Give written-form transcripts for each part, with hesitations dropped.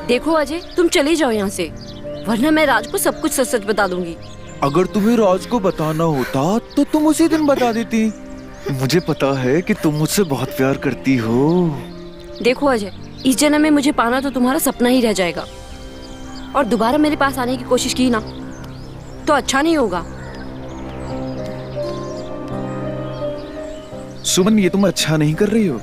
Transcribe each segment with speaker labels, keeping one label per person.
Speaker 1: देखो अजय, तुम चले जाओ यहाँ से, वरना मैं राज को सब कुछ सच सच बता दूंगी।
Speaker 2: अगर तुम्हें राज को बताना होता तो तुम उसी दिन बता देती। मुझे पता है कि तुम मुझसे बहुत प्यार करती हो।
Speaker 1: देखो अजय, इस जन्म में मुझे पाना तो तुम्हारा सपना ही रह जाएगा, और दोबारा मेरे पास आने की कोशिश की ना तो अच्छा नहीं होगा।
Speaker 2: सुमन, ये तुम अच्छा नहीं कर रही हो।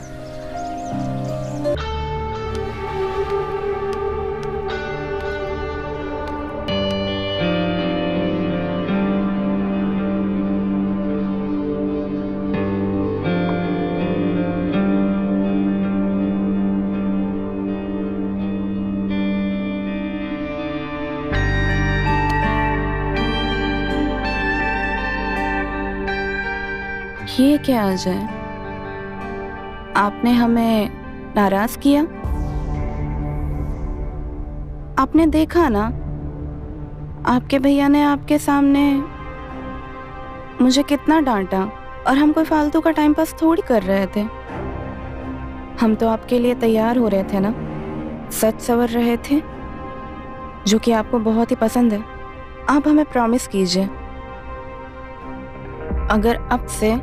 Speaker 3: ये क्या अजय, आपने हमें नाराज किया? आपने देखा ना, आपके भैया ने आपके सामने मुझे कितना डांटा, और हम कोई फालतू का टाइम पास थोड़ी कर रहे थे। हम तो आपके लिए तैयार हो रहे थे ना, सच सवर रहे थे, जो कि आपको बहुत ही पसंद है। आप हमें प्रॉमिस कीजिए, अगर अब से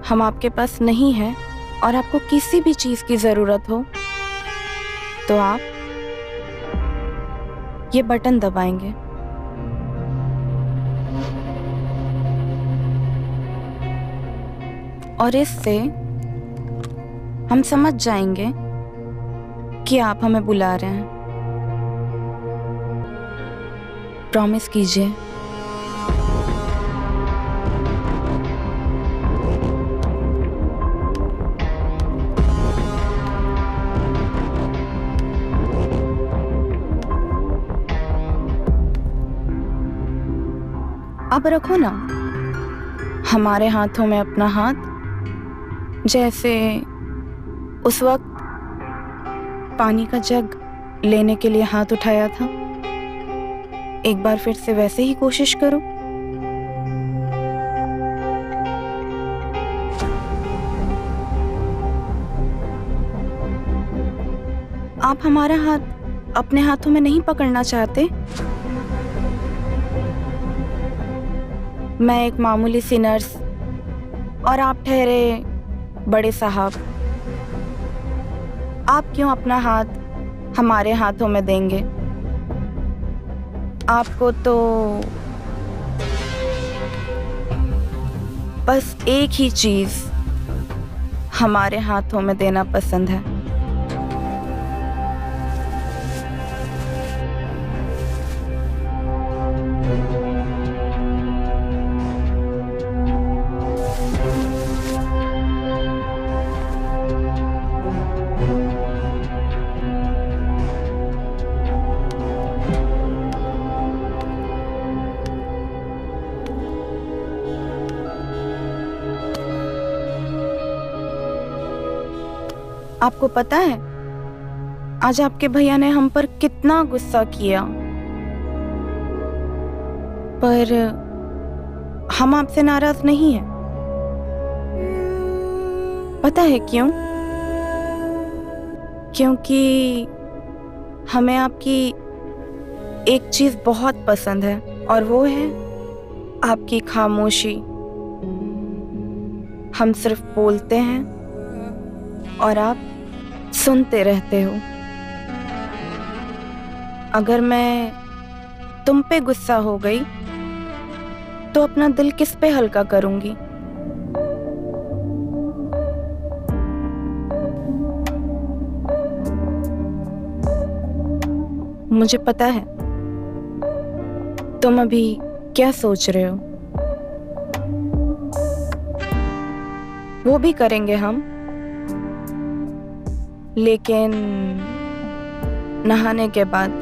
Speaker 3: हम आपके पास नहीं हैं और आपको किसी भी चीज की जरूरत हो तो आप ये बटन दबाएंगे। और इससे हम समझ जाएंगे कि आप हमें बुला रहे हैं। प्रॉमिस कीजिए। अब रखो ना हमारे हाथों में अपना हाथ, जैसे उस वक्त पानी का जग लेने के लिए हाथ उठाया था। एक बार फिर से वैसे ही कोशिश करो। आप हमारा हाथ अपने हाथों में नहीं पकड़ना चाहते? मैं एक मामूली सी नर्स और आप ठहरे बड़े साहब। आप क्यों अपना हाथ हमारे हाथों में देंगे? आपको तो बस एक ही चीज हमारे हाथों में देना पसंद है। आपको पता है आज आपके भैया ने हम पर कितना गुस्सा किया, पर हम आपसे नाराज नहीं हैं। पता है क्यों? क्योंकि हमें आपकी एक चीज बहुत पसंद है, और वो है आपकी खामोशी। हम सिर्फ बोलते हैं और आप सुनते रहते हो। अगर मैं तुम पे गुस्सा हो गई तो अपना दिल किस पे हल्का करूंगी? मुझे पता है तुम अभी क्या सोच रहे हो। वो भी करेंगे हम, लेकिन नहाने के बाद।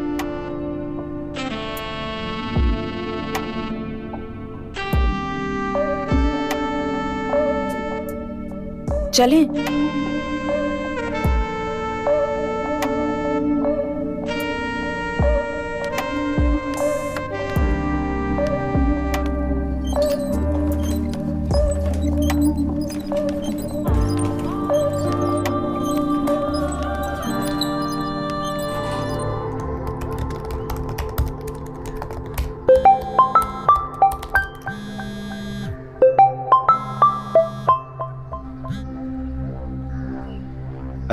Speaker 3: चलें?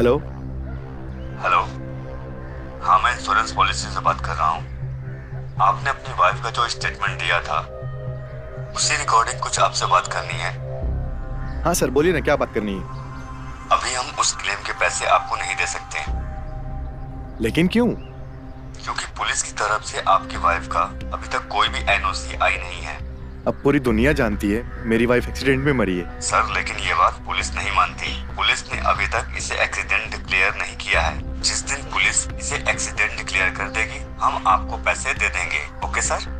Speaker 4: हेलो।
Speaker 5: हेलो, हाँ मैं इंश्योरेंस पॉलिसी से बात कर रहा हूँ। आपने अपनी वाइफ का जो स्टेटमेंट दिया था उसी रिकॉर्डिंग कुछ आपसे बात करनी है।
Speaker 4: हाँ सर बोलिए ना, क्या बात करनी है?
Speaker 5: अभी हम उस क्लेम के पैसे आपको नहीं दे सकते।
Speaker 4: लेकिन क्यों?
Speaker 5: क्योंकि पुलिस की तरफ से आपकी वाइफ का अभी तक कोई भी एनओसी आई नहीं है।
Speaker 4: अब पूरी दुनिया जानती है मेरी वाइफ एक्सीडेंट में मरी है।
Speaker 5: सर लेकिन ये बात पुलिस नहीं मानती। पुलिस ने अभी तक इसे एक्सीडेंट डिक्लेयर नहीं किया है। जिस दिन पुलिस इसे एक्सीडेंट डिक्लेयर कर देगी हम आपको पैसे दे देंगे। Okay sir?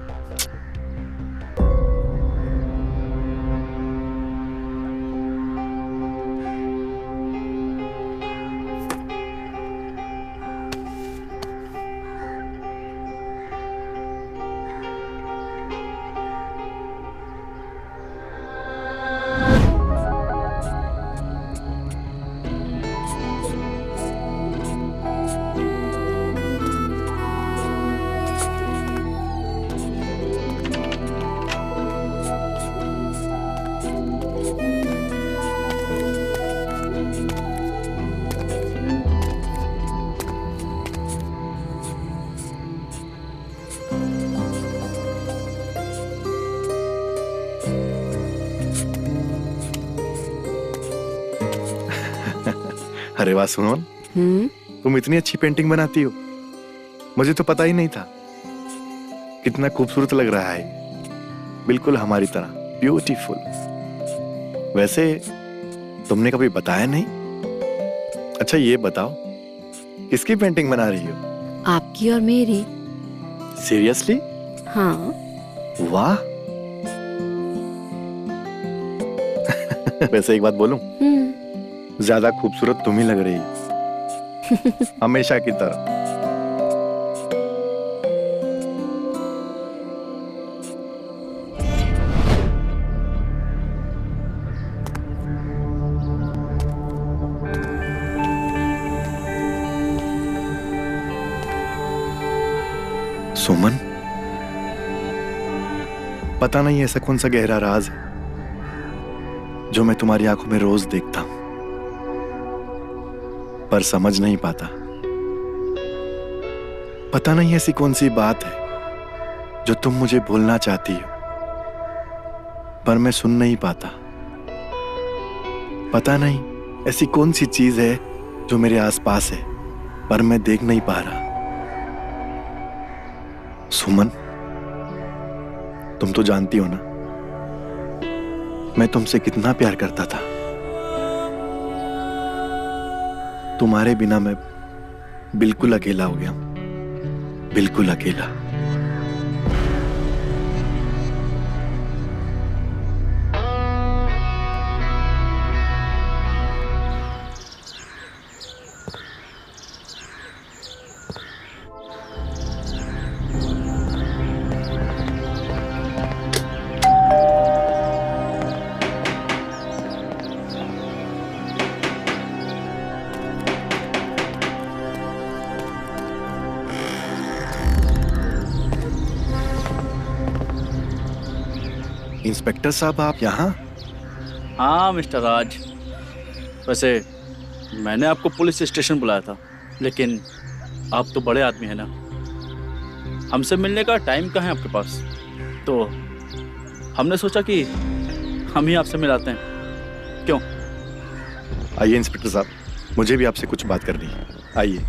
Speaker 4: अरे वाह सुमन, तुम इतनी अच्छी पेंटिंग बनाती हो, मुझे तो पता ही नहीं था। कितना खूबसूरत लग रहा है, बिल्कुल हमारी तरह ब्यूटीफुल। वैसे तुमने कभी बताया नहीं। अच्छा ये बताओ किसकी पेंटिंग बना रही हो?
Speaker 1: आपकी और मेरी।
Speaker 4: सीरियसली?
Speaker 1: हाँ।
Speaker 4: वाह। वैसे एक बात बोलूं, ज्यादा खूबसूरत तुम ही लग रही है हमेशा की तरह। सुमन, पता नहीं ऐसा कौन सा गहरा राज है जो मैं तुम्हारी आंखों में रोज देखता हूं पर समझ नहीं पाता। पता नहीं ऐसी कौन सी बात है जो तुम मुझे बोलना चाहती हो पर मैं सुन नहीं पाता। पता नहीं ऐसी कौन सी चीज है जो मेरे आसपास है पर मैं देख नहीं पा रहा। सुमन, तुम तो जानती हो ना मैं तुमसे कितना प्यार करता था। तुम्हारे बिना मैं बिल्कुल अकेला हो गया, बिल्कुल अकेला। इंस्पेक्टर साहब आप यहाँ?
Speaker 6: हाँ मिस्टर राज, वैसे मैंने आपको पुलिस स्टेशन बुलाया था लेकिन आप तो बड़े आदमी हैं ना, हमसे मिलने का टाइम कहाँ है आपके पास? तो हमने सोचा कि हम ही आपसे मिलाते हैं। क्यों?
Speaker 4: आइए इंस्पेक्टर साहब, मुझे भी आपसे कुछ बात करनी है। आइए।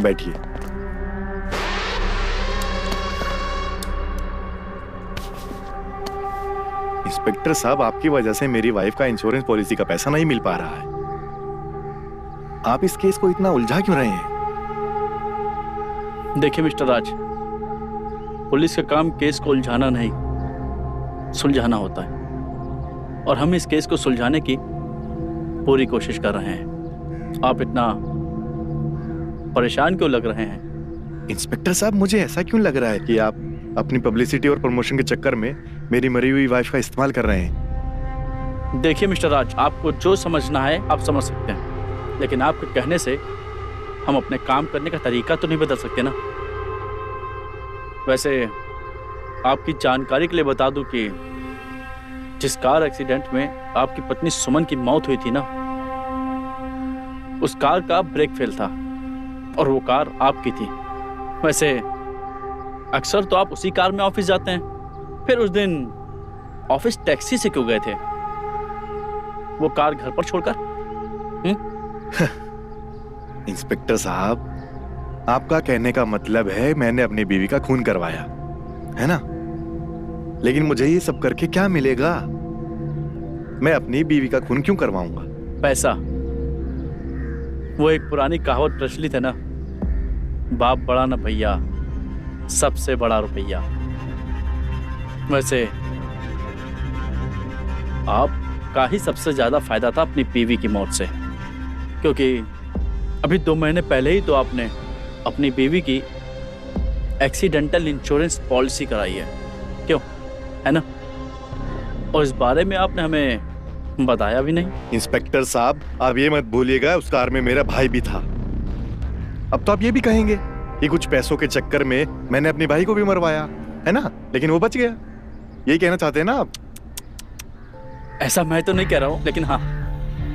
Speaker 4: बैठिए। इंस्पेक्टर साहब, आपकी वजह से मेरी वाइफ का इंश्योरेंस पॉलिसी का पैसा नहीं मिल पा रहा है। आप इस केस को इतना उलझा क्यों रहे हैं?
Speaker 6: देखिए मिस्टर राज, पुलिस का काम केस को उलझाना नहीं सुलझाना होता है और हम इस केस को सुलझाने की पूरी कोशिश कर रहे हैं। आप इतना परेशान क्यों लग रहे हैं?
Speaker 4: इंस्पेक्टर साहब, मुझे ऐसा क्यों लग रहा है कि आप अपनी पब्लिसिटी और प्रमोशन के चक्कर में मेरी मरी हुई वाइफ का इस्तेमाल कर रहे हैं।
Speaker 6: देखिए मिस्टर राज, आपको जो समझना है आप समझ सकते हैं, लेकिन आपके कहने से हम अपने काम करने का तरीका तो नहीं बदल सकते ना। वैसे आपकी जानकारी के लिए बता दूं कि जिस कार एक्सीडेंट में आपकी पत्नी सुमन की मौत हुई थी ना, उस कार का ब्रेक फेल था और वो कार आपकी थी। वैसे अक्सर तो आप उसी कार में ऑफिस जाते हैं, फिर उस दिन ऑफिस टैक्सी से क्यों गए थे, वो कार घर पर छोड़कर?
Speaker 4: इंस्पेक्टर साहब, आपका कहने का मतलब है मैंने अपनी बीवी का खून करवाया, है ना? लेकिन मुझे ये सब करके क्या मिलेगा? मैं अपनी बीवी का खून क्यों करवाऊंगा?
Speaker 6: पैसा। वो एक पुरानी कहावत प्रचलित है ना, बाप बड़ा ना भैया, सबसे बड़ा रुपया। वैसे आपका ही सबसे ज्यादा फायदा था अपनी बीवी की मौत से, क्योंकि अभी 2 महीने पहले ही तो आपने अपनी बीवी की एक्सीडेंटल इंश्योरेंस पॉलिसी कराई है, क्यों, है ना? और इस बारे में आपने हमें बताया भी नहीं।
Speaker 4: इंस्पेक्टर साहब, आप ये मत भूलिएगा उस कार में मेरा भाई भी था। अब तो आप ये भी कहेंगे कि कुछ पैसों के चक्कर में मैंने अपने भाई को भी मरवाया, है ना? लेकिन वो बच गया। यही कहना चाहते हैं ना आप?
Speaker 6: ऐसा मैं तो नहीं कह रहा हूं, लेकिन हाँ,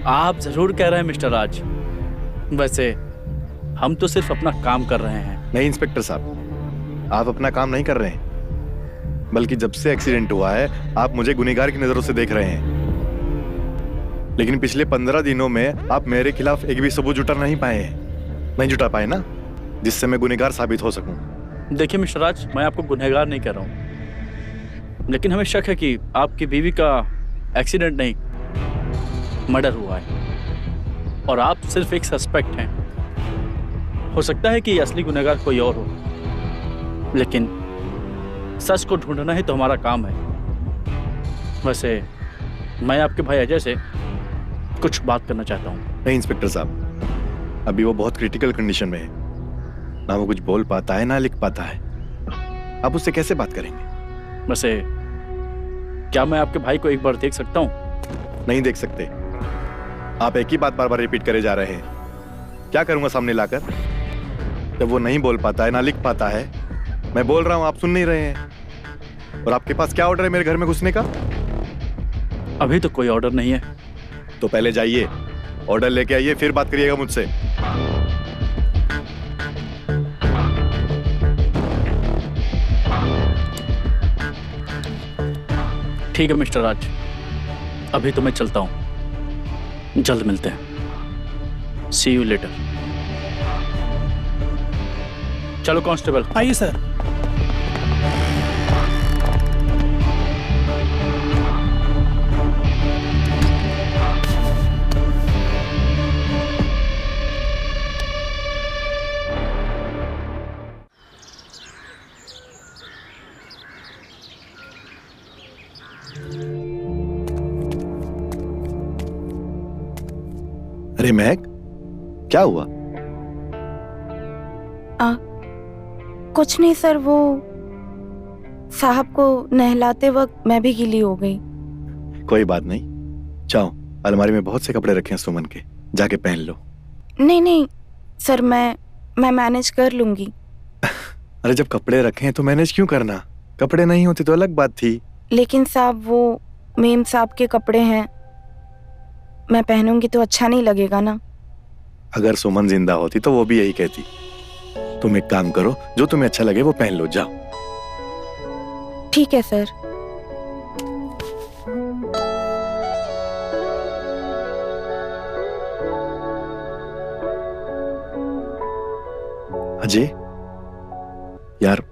Speaker 6: आप जरूर कह रहे हैं मिस्टर राज। वैसे हम तो सिर्फ अपना काम कर रहे हैं।
Speaker 4: नहीं इंस्पेक्टर साहब, आप अपना काम नहीं कर रहे हैं, बल्कि जब से एक्सीडेंट हुआ है आप मुझे गुनहगार की नजरों से देख रहे हैं। लेकिन पिछले 15 दिनों में आप मेरे खिलाफ एक भी सबूत जुटा नहीं जुटा पाए ना, जिससे मैं गुनहगार साबित हो सकूं।
Speaker 6: देखिए मिस्टर राज, मैं आपको गुनहगार नहीं कह रहा हूं, लेकिन हमें शक है कि आपकी बीवी का एक्सीडेंट नहीं, मर्डर हुआ है और आप सिर्फ एक सस्पेक्ट हैं। हो सकता है कि असली गुनहगार कोई और हो, लेकिन सच को ढूंढना ही तो हमारा काम है। वैसे मैं आपके भाई अजय से कुछ बात करना चाहता हूँ।
Speaker 4: नहीं इंस्पेक्टर साहब, अभी वो बहुत क्रिटिकल कंडीशन में है, ना वो कुछ बोल पाता है ना लिख पाता है। आप उससे कैसे बात करेंगे?
Speaker 6: वैसे क्या मैं आपके भाई को एक बार देख सकता हूँ?
Speaker 4: नहीं देख सकते। आप एक ही बात बार बार रिपीट करे जा रहे हैं। क्या करूंगा सामने लाकर, जब वो नहीं बोल पाता है ना लिख पाता है? मैं बोल रहा हूं, आप सुन नहीं रहे हैं। और आपके पास क्या ऑर्डर है मेरे घर में घुसने का?
Speaker 6: अभी तो कोई ऑर्डर नहीं है।
Speaker 4: तो पहले जाइए, ऑर्डर लेके आइए, फिर बात करिएगा मुझसे।
Speaker 6: ठीक है मिस्टर राज, अभी तो मैं चलता हूं, जल्द मिलते हैं। सी यू लेटर। चलो कांस्टेबल।
Speaker 7: आइए सर।
Speaker 4: अरे महक, क्या हुआ?
Speaker 3: कुछ नहीं सर, वो साहब को नहलाते वक्त मैं भी गीली हो गई।
Speaker 4: कोई बात नहीं, जाओ, अलमारी में बहुत से कपड़े रखे हैं सुमन के, जाके पहन लो।
Speaker 3: नहीं सर, मैं मैनेज कर लूंगी।
Speaker 4: अरे जब कपड़े रखे हैं तो मैनेज क्यों करना? कपड़े नहीं होते तो अलग बात थी।
Speaker 3: लेकिन साहब, वो मेम साहब के कपड़े हैं, मैं पहनूंगी तो अच्छा नहीं लगेगा ना।
Speaker 4: अगर सुमन जिंदा होती तो वो भी यही कहती। तुम एक काम करो, जो तुम्हें अच्छा लगे वो पहन लो, जाओ।
Speaker 3: ठीक है सर।
Speaker 4: अजय, यार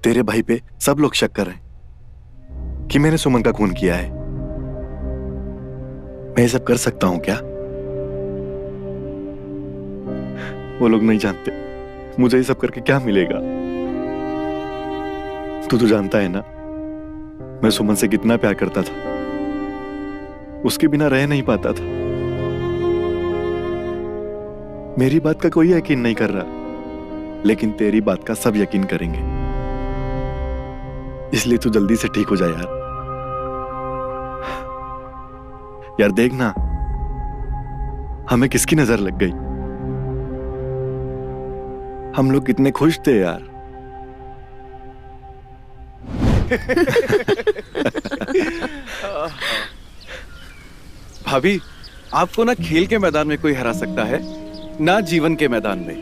Speaker 4: तेरे भाई पे सब लोग शक कर रहे हैं कि मैंने सुमन का खून किया है। मैं ये सब कर सकता हूं क्या? वो लोग नहीं जानते मुझे ये सब करके क्या मिलेगा। तू तो जानता है ना मैं सुमन से कितना प्यार करता था, उसके बिना रह नहीं पाता था। मेरी बात का कोई यकीन नहीं कर रहा, लेकिन तेरी बात का सब यकीन करेंगे। इसलिए तू जल्दी से ठीक हो जाए यार। यार देखना, हमें किसकी नजर लग गई। हम लोग कितने खुश थे यार।
Speaker 2: भाभी, आपको ना खेल के मैदान में कोई हरा सकता है, ना जीवन के मैदान में।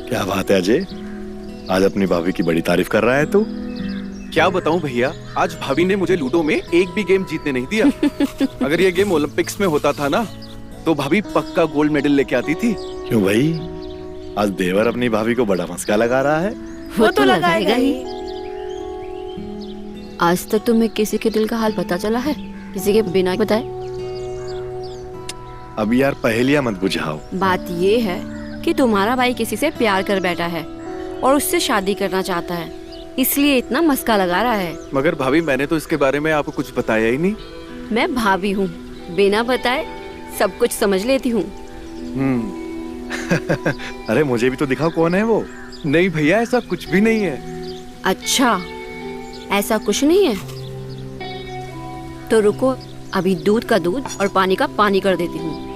Speaker 4: क्या बात है अजय, आज अपनी भाभी की बड़ी तारीफ कर रहा है तू।
Speaker 2: क्या बताऊं भैया, आज भाभी ने मुझे लूडो में एक भी गेम जीतने नहीं दिया। अगर ये गेम ओलंपिक्स में होता था ना, तो भाभी पक्का गोल्ड मेडल लेके आती थी।
Speaker 4: क्यों भाई, आज देवर अपनी भाभी को बड़ा मस्का लगा रहा है।
Speaker 1: वो तो लगाएगा ही। आज तक तुम्हें किसी के दिल का हाल पता चला है, किसी के बिना बताए?
Speaker 4: अब यार पहेलियां मत बुझाओ।
Speaker 1: बात ये है कि तुम्हारा भाई किसी से प्यार कर बैठा है और उससे शादी करना चाहता है, इसलिए इतना मस्का लगा रहा है।
Speaker 2: मगर भाभी, मैंने तो इसके बारे में आपको कुछ बताया ही नहीं।
Speaker 1: मैं भाभी हूँ, बिना बताए सब कुछ समझ लेती हूँ।
Speaker 4: अरे मुझे भी तो दिखाओ कौन है वो।
Speaker 2: नहीं भैया, ऐसा कुछ भी नहीं है।
Speaker 1: अच्छा, ऐसा कुछ नहीं है तो रुको, अभी दूध का दूध और पानी का पानी कर देती हूँ।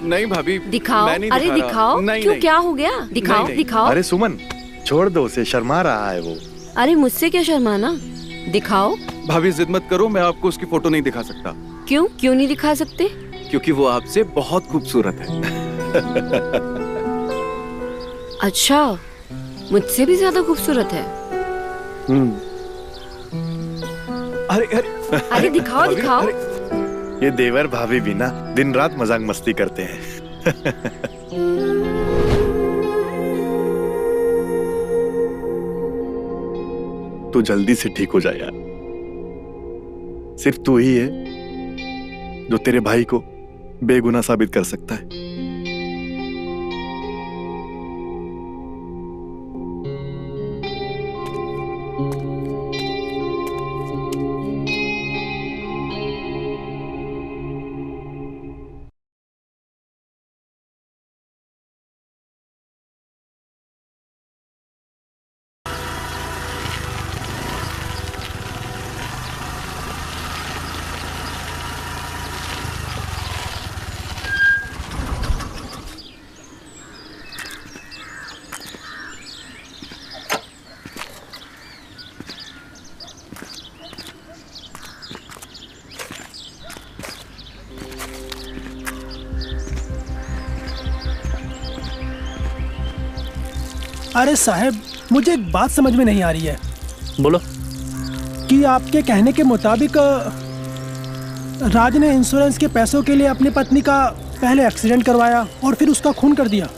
Speaker 2: नहीं भाभी,
Speaker 1: दिखाओ।
Speaker 2: मैं नहीं
Speaker 1: अरे
Speaker 2: दिखा रहा।
Speaker 1: दिखाओ।
Speaker 2: नहीं,
Speaker 1: क्यों,
Speaker 2: नहीं।
Speaker 1: क्या हो गया? दिखाओ
Speaker 2: नहीं।
Speaker 1: दिखाओ।
Speaker 4: अरे सुमन, छोड़ दो उसे, शर्मा रहा है वो।
Speaker 1: अरे मुझसे क्या शर्माना, दिखाओ।
Speaker 2: भाभी जिद मत करो, मैं आपको उसकी फोटो नहीं दिखा सकता।
Speaker 1: क्यों क्यों नहीं दिखा सकते?
Speaker 2: क्योंकि वो आपसे बहुत खूबसूरत है।
Speaker 1: अच्छा, मुझसे भी ज्यादा खूबसूरत है?
Speaker 2: अरे अरे
Speaker 1: अरे दिखाओ
Speaker 2: भाभी,
Speaker 1: दिखाओ।
Speaker 2: अरे,
Speaker 4: ये देवर भाभी भी ना दिन रात मजाक मस्ती करते हैं। तू जल्दी से ठीक हो जा यार। सिर्फ तू ही है जो तेरे भाई को बेगुनाह साबित कर सकता है।
Speaker 7: अरे साहब, मुझे एक बात समझ में नहीं आ रही है
Speaker 6: बोलो।
Speaker 7: कि आपके कहने के मुताबिक राज ने इंश्योरेंस के पैसों के लिए अपनी पत्नी का पहले एक्सीडेंट करवाया और फिर उसका खून कर दिया।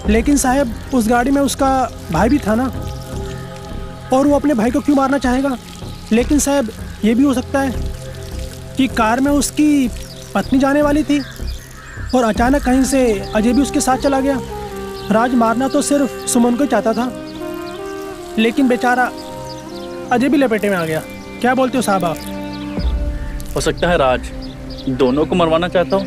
Speaker 7: लेकिन साहब, उस गाड़ी में उसका भाई भी था ना, और वो अपने भाई को क्यों मारना चाहेगा? लेकिन साहब, ये भी हो सकता है कि कार में उसकी पत्नी जाने वाली थी और अचानक कहीं से अजय भी उसके साथ चला गया। राज मारना तो सिर्फ सुमन को चाहता था, लेकिन बेचारा अजय भी लपेटे में आ गया। क्या बोलते हो साहब आप?
Speaker 6: हो सकता है राज दोनों को मरवाना चाहता हूँ।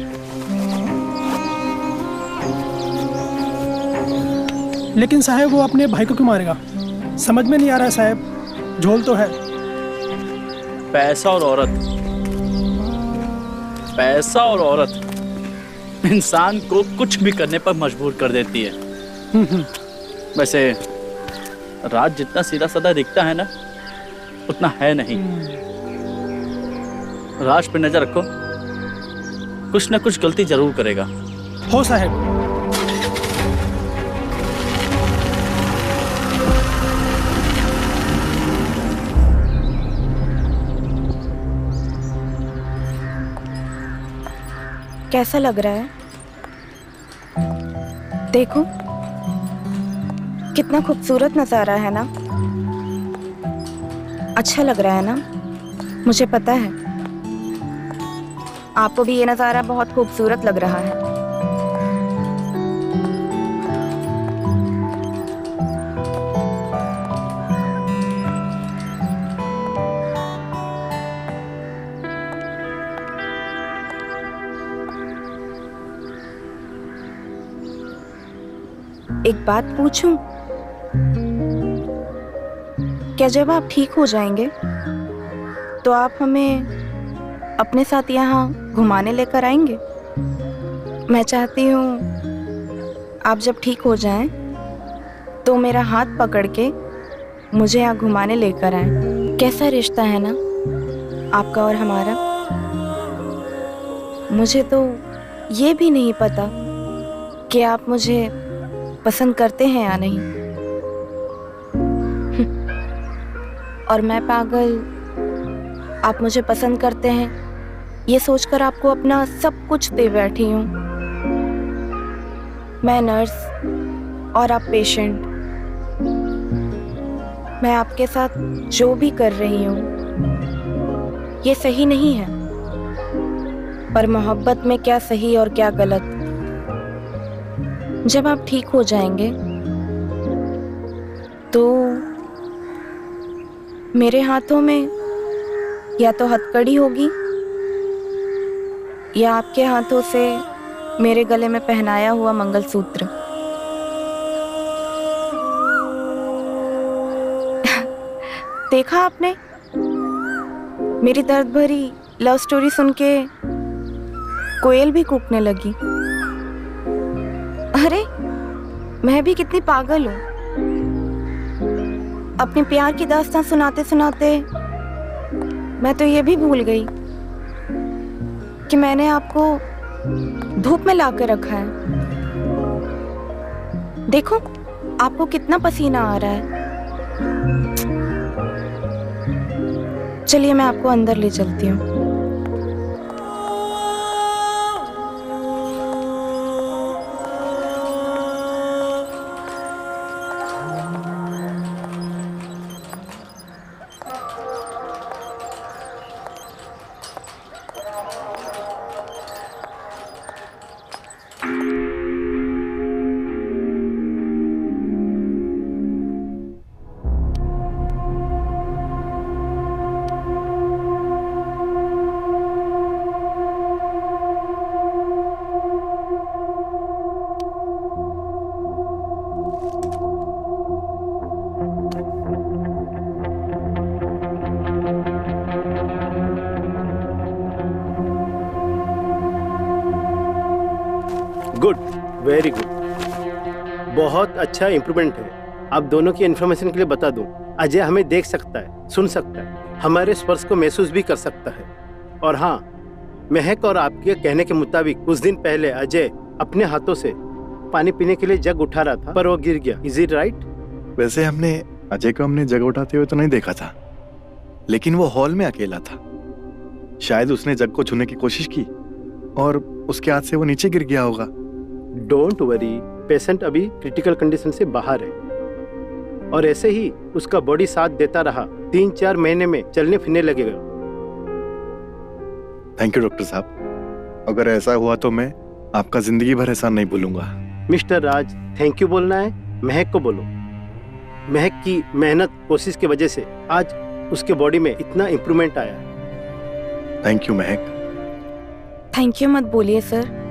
Speaker 7: लेकिन साहब, वो अपने भाई को क्यों मारेगा? समझ में नहीं आ रहा है साहब। झोल तो है।
Speaker 6: पैसा और औरत, पैसा और औरत इंसान को कुछ भी करने पर मजबूर कर देती है। वैसे राज जितना सीधा साधा दिखता है ना, उतना है नहीं। राज पे नजर रखो, कुछ ना कुछ गलती जरूर करेगा।
Speaker 7: हो साहब।
Speaker 3: कैसा लग रहा है? देखो, कितना खूबसूरत नज़ारा है ना। अच्छा लग रहा है ना? मुझे पता है आपको भी ये नज़ारा बहुत खूबसूरत लग रहा है। एक बात पूछूं? क्या जब आप ठीक हो जाएंगे तो आप हमें अपने साथ यहाँ घुमाने लेकर आएंगे? मैं चाहती हूँ आप जब ठीक हो जाएं तो मेरा हाथ पकड़ के मुझे यहाँ घुमाने लेकर आएं। कैसा रिश्ता है ना? आपका और हमारा। मुझे तो ये भी नहीं पता कि आप मुझे पसंद करते हैं या नहीं। और मैं पागल, आप मुझे पसंद करते हैं ये सोचकर आपको अपना सब कुछ दे बैठी हूँ। मैं नर्स और आप पेशेंट। मैं आपके साथ जो भी कर रही हूँ ये सही नहीं है, पर मोहब्बत में क्या सही और क्या गलत, जब आप ठीक हो जाएंगे तो मेरे हाथों में या तो हथकड़ी होगी या आपके हाथों से मेरे गले में पहनाया हुआ मंगलसूत्र। देखा आपने, मेरी दर्द भरी लव स्टोरी सुन के कोयल भी कूकने लगी। अरे मैं भी कितनी पागल हूँ, अपने प्यार की दास्तां सुनाते सुनाते मैं तो ये भी भूल गई कि मैंने आपको धूप में ला कर रखा है। देखो आपको कितना पसीना आ रहा है। चलिए मैं आपको अंदर ले चलती हूँ।
Speaker 8: गुड, वेरी गुड, बहुत अच्छा इम्प्रूवमेंट है। आप दोनों की इन्फॉर्मेशन के लिए बता दूं, अजय हमें देख सकता है, सुन सकता है, हमारे स्पर्श को महसूस भी कर सकता है। और हाँ, महक और आपके कहने के मुताबिक कुछ दिन पहले अजय अपने हाथों से पानी पीने के लिए जग उठा रहा था, पर वो गिर गया। Is it right?
Speaker 4: वैसे हमने अजय को जग उठाते हुए तो नहीं देखा था, लेकिन वो हॉल में अकेला था। शायद उसने जग को छूने की कोशिश की और उसके हाथ से वो नीचे गिर गया होगा।
Speaker 8: डोंट वरी, पेशेंट अभी क्रिटिकल कंडीशन से बाहर है और ऐसे ही उसका बॉडी साथ देता रहा, 3-4 महीने में चलने फिरने लगेगा।
Speaker 4: थैंक यू डॉक्टर साहब, अगर ऐसा हुआ तो मैं आपका जिंदगी भर एहसान नहीं भूलूंगा।
Speaker 8: मिस्टर राज, थैंक यू बोलना है महक को बोलो। महक की मेहनत कोशिश की वजह से आज उसके बॉडी में इतना इम्प्रूवमेंट आया।
Speaker 4: Thank you Mahak.
Speaker 3: Thank you मत बोलिए सर।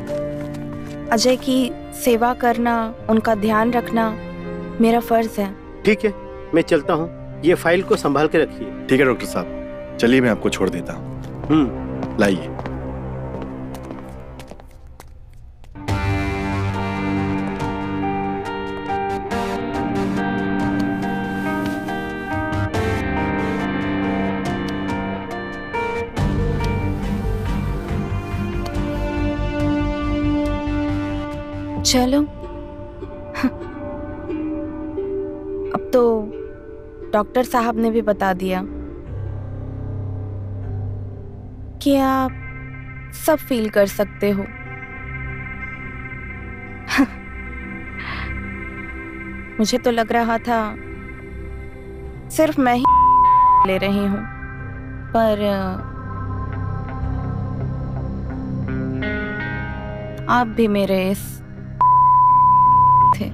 Speaker 3: अजय की सेवा करना, उनका ध्यान रखना मेरा फर्ज है।
Speaker 8: ठीक है, मैं चलता हूँ, ये फाइल को संभाल के रखिए।
Speaker 4: ठीक है डॉक्टर साहब, चलिए मैं आपको छोड़ देता हूँ। लाइए।
Speaker 3: चलो अब तो डॉक्टर साहब ने भी बता दिया कि आप सब फील कर सकते हो। मुझे तो लग रहा था सिर्फ मैं ही ले रही हूँ, पर आप भी मेरे इस थे।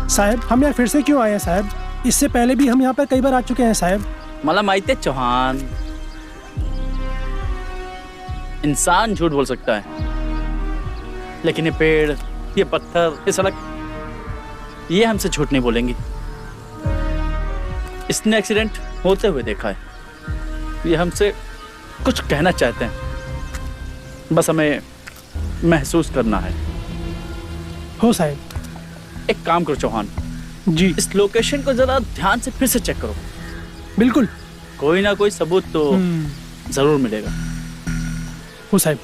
Speaker 7: साहब हम यहाँ फिर से क्यों आए हैं साहब? इससे पहले भी हम यहाँ पर कई बार आ चुके हैं साहब।
Speaker 6: मला माहिती आहे चौहान, इंसान झूठ बोल सकता है, लेकिन ये पेड़, ये पत्थर, ये सड़क, ये हमसे झूठ नहीं बोलेंगी। इसने एक्सीडेंट होते हुए देखा है, ये हमसे कुछ कहना चाहते हैं, बस हमें महसूस करना है।
Speaker 7: हो साहब।
Speaker 6: एक काम करो चौहान,
Speaker 7: जी
Speaker 6: इस लोकेशन को जरा ध्यान से फिर से चेक करो।
Speaker 7: बिल्कुल।
Speaker 6: कोई ना कोई सबूत तो जरूर मिलेगा।
Speaker 7: हो साहब।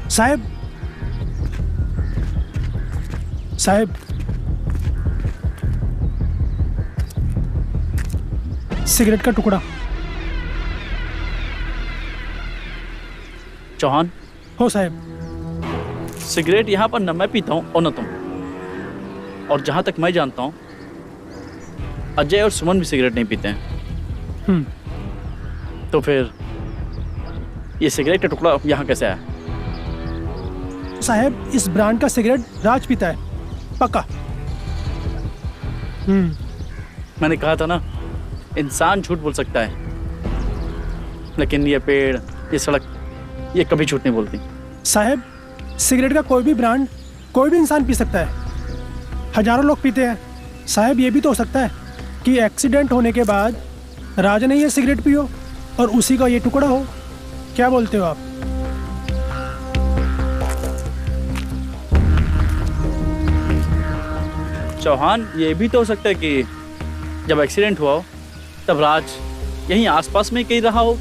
Speaker 7: साहब, साहब, सिगरेट का टुकड़ा।
Speaker 6: चौहान।
Speaker 7: हो साहब।
Speaker 6: सिगरेट यहाँ पर न मैं पीता हूँ और न तुम, और जहाँ तक मैं जानता हूँ अजय और सुमन भी सिगरेट नहीं पीते हैं। तो फिर ये सिगरेट का टुकड़ा यहाँ कैसे आया?
Speaker 7: साहब, इस ब्रांड का सिगरेट राज पीता है, पक्का।
Speaker 6: मैंने कहा था ना, इंसान झूठ बोल सकता है, लेकिन ये पेड़, ये सड़क, ये कभी झूठ नहीं बोलती।
Speaker 7: साहब, सिगरेट का कोई भी ब्रांड कोई भी इंसान पी सकता है, हजारों लोग पीते हैं। साहब, ये भी तो हो सकता है कि एक्सीडेंट होने के बाद राज ने ये सिगरेट पियो और उसी का ये टुकड़ा हो। क्या बोलते हो आप?
Speaker 6: चौहान, ये भी तो हो सकता है कि जब एक्सीडेंट हुआ हो तब राज यहीं आसपास में कहीं रहा हो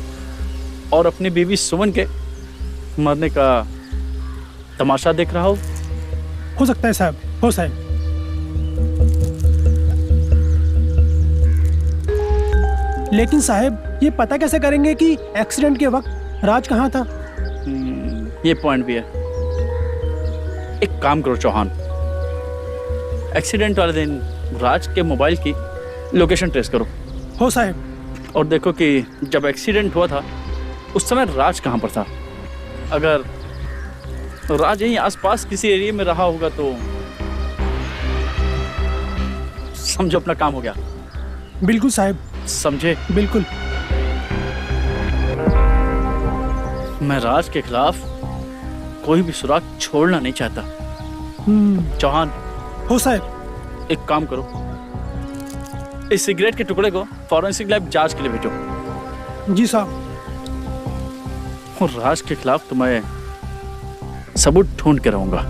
Speaker 6: और अपनी बीवी सुमन के मरने का तमाशा देख रहा हो
Speaker 7: सकता है साहब, हो साहब। लेकिन साहब, ये पता कैसे करेंगे कि एक्सीडेंट के वक्त राज कहाँ था?
Speaker 6: ये पॉइंट भी है। एक काम करो चौहान, एक्सीडेंट वाले दिन राज के मोबाइल की लोकेशन ट्रेस करो।
Speaker 7: हो साहब।
Speaker 6: और देखो कि जब एक्सीडेंट हुआ था उस समय राज कहाँ पर था। अगर राज यहीं आसपास किसी एरिया में रहा होगा तो समझो अपना काम हो गया।
Speaker 7: बिल्कुल साहब।
Speaker 6: समझे?
Speaker 7: बिल्कुल।
Speaker 6: मैं राज के खिलाफ कोई भी सुराग छोड़ना नहीं चाहता। चौहान।
Speaker 7: हो साहब।
Speaker 6: एक काम करो, इस सिगरेट के टुकड़े को फॉरेंसिक लैब जांच के लिए भेजो।
Speaker 7: जी साहब।
Speaker 6: और राज के खिलाफ तो मैं सबूत ढूंढ के रहूंगा।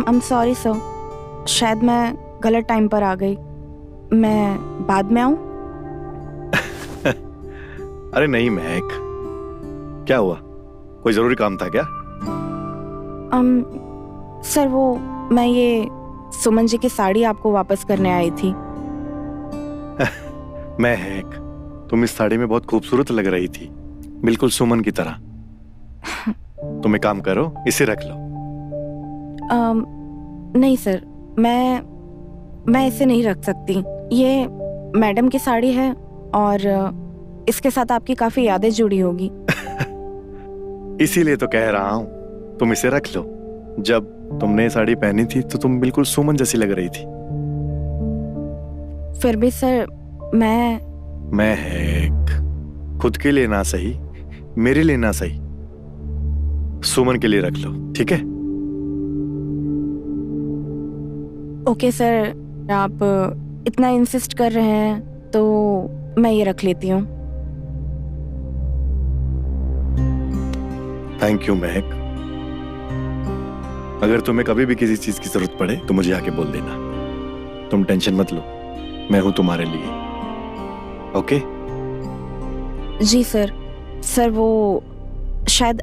Speaker 3: I'm sorry sir, शायद मैं गलत टाइम पर आ गई। मैं बाद में आऊं?
Speaker 4: अरे नहीं महक, क्या हुआ? कोई जरूरी काम था क्या?
Speaker 3: सर, वो मैं ये सुमन जी की साड़ी आपको वापस करने आई थी।
Speaker 4: महक, तुम इस साड़ी में बहुत खूबसूरत लग रही थी, बिल्कुल सुमन की तरह। तुम एक काम करो, इसे रख लो।
Speaker 3: नहीं सर, मैं इसे नहीं रख सकती। ये मैडम की साड़ी है और इसके साथ आपकी काफी यादें जुड़ी होगी।
Speaker 4: इसीलिए तो कह रहा हूं, तुम इसे रख लो। जब तुमने साड़ी पहनी थी तो तुम बिल्कुल सुमन जैसी लग रही थी।
Speaker 3: फिर भी सर,
Speaker 4: महक, खुद के लिए ना सही, मेरे लिए ना सही, सुमन के लिए रख लो, ठीक है?
Speaker 3: ओके सर, आप इतना इंसिस्ट कर रहे हैं तो मैं ये रख लेती हूँ।
Speaker 4: थैंक यू महक। अगर तुम्हें कभी भी किसी चीज की जरूरत पड़े तो मुझे आके बोल देना। तुम टेंशन मत लो, मैं हूं तुम्हारे लिए। ओके?
Speaker 3: जी सर। सर, वो शायद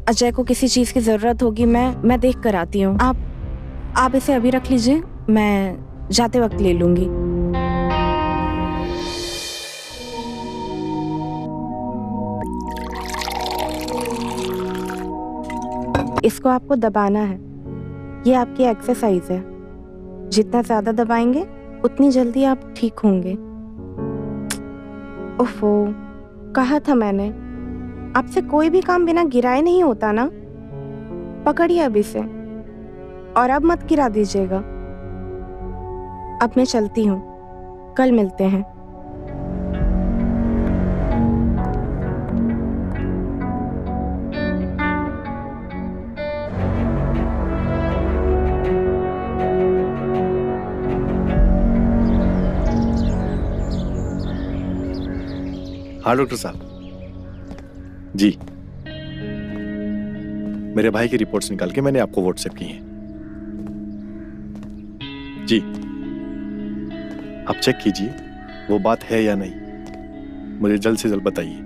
Speaker 3: अजय को किसी चीज की जरूरत होगी। मैं देख कर आती हूँ। आप इसे अभी रख लीजिए, मैं जाते वक्त ले लूंगी। इसको आपको दबाना है, ये आपकी एक्सरसाइज है। जितना ज्यादा दबाएंगे उतनी जल्दी आप ठीक होंगे। ओफो, कहा था मैंने, आपसे कोई भी काम बिना गिराए नहीं होता ना। पकड़िए अब इसे, और अब मत गिरा दीजिएगा। अब मैं चलती हूँ, कल मिलते हैं।
Speaker 4: हाँ डॉक्टर साहब जी, मेरे भाई की रिपोर्ट्स निकाल के मैंने आपको व्हाट्सएप की हैं जी। आप चेक कीजिए वो बात है या नहीं, मुझे जल्द से जल्द बताइए।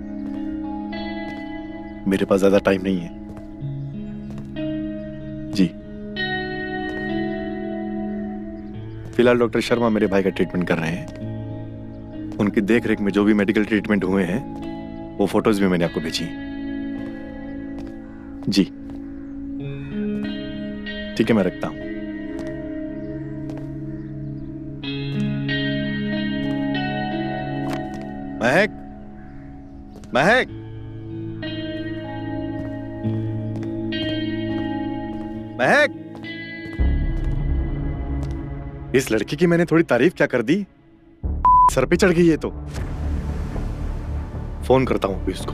Speaker 4: मेरे पास ज्यादा टाइम नहीं है जी। फिलहाल डॉक्टर शर्मा मेरे भाई का ट्रीटमेंट कर रहे हैं। उनकी देखरेख में जो भी मेडिकल ट्रीटमेंट हुए हैं वो फोटोज भी मैंने आपको भेजी हैं जी। ठीक है, मैं रखता हूं। महक, महक, महक, इस लड़की की मैंने थोड़ी तारीफ क्या कर दी, सर पे चढ़ गई है। तो फोन करता हूं अभी उसको।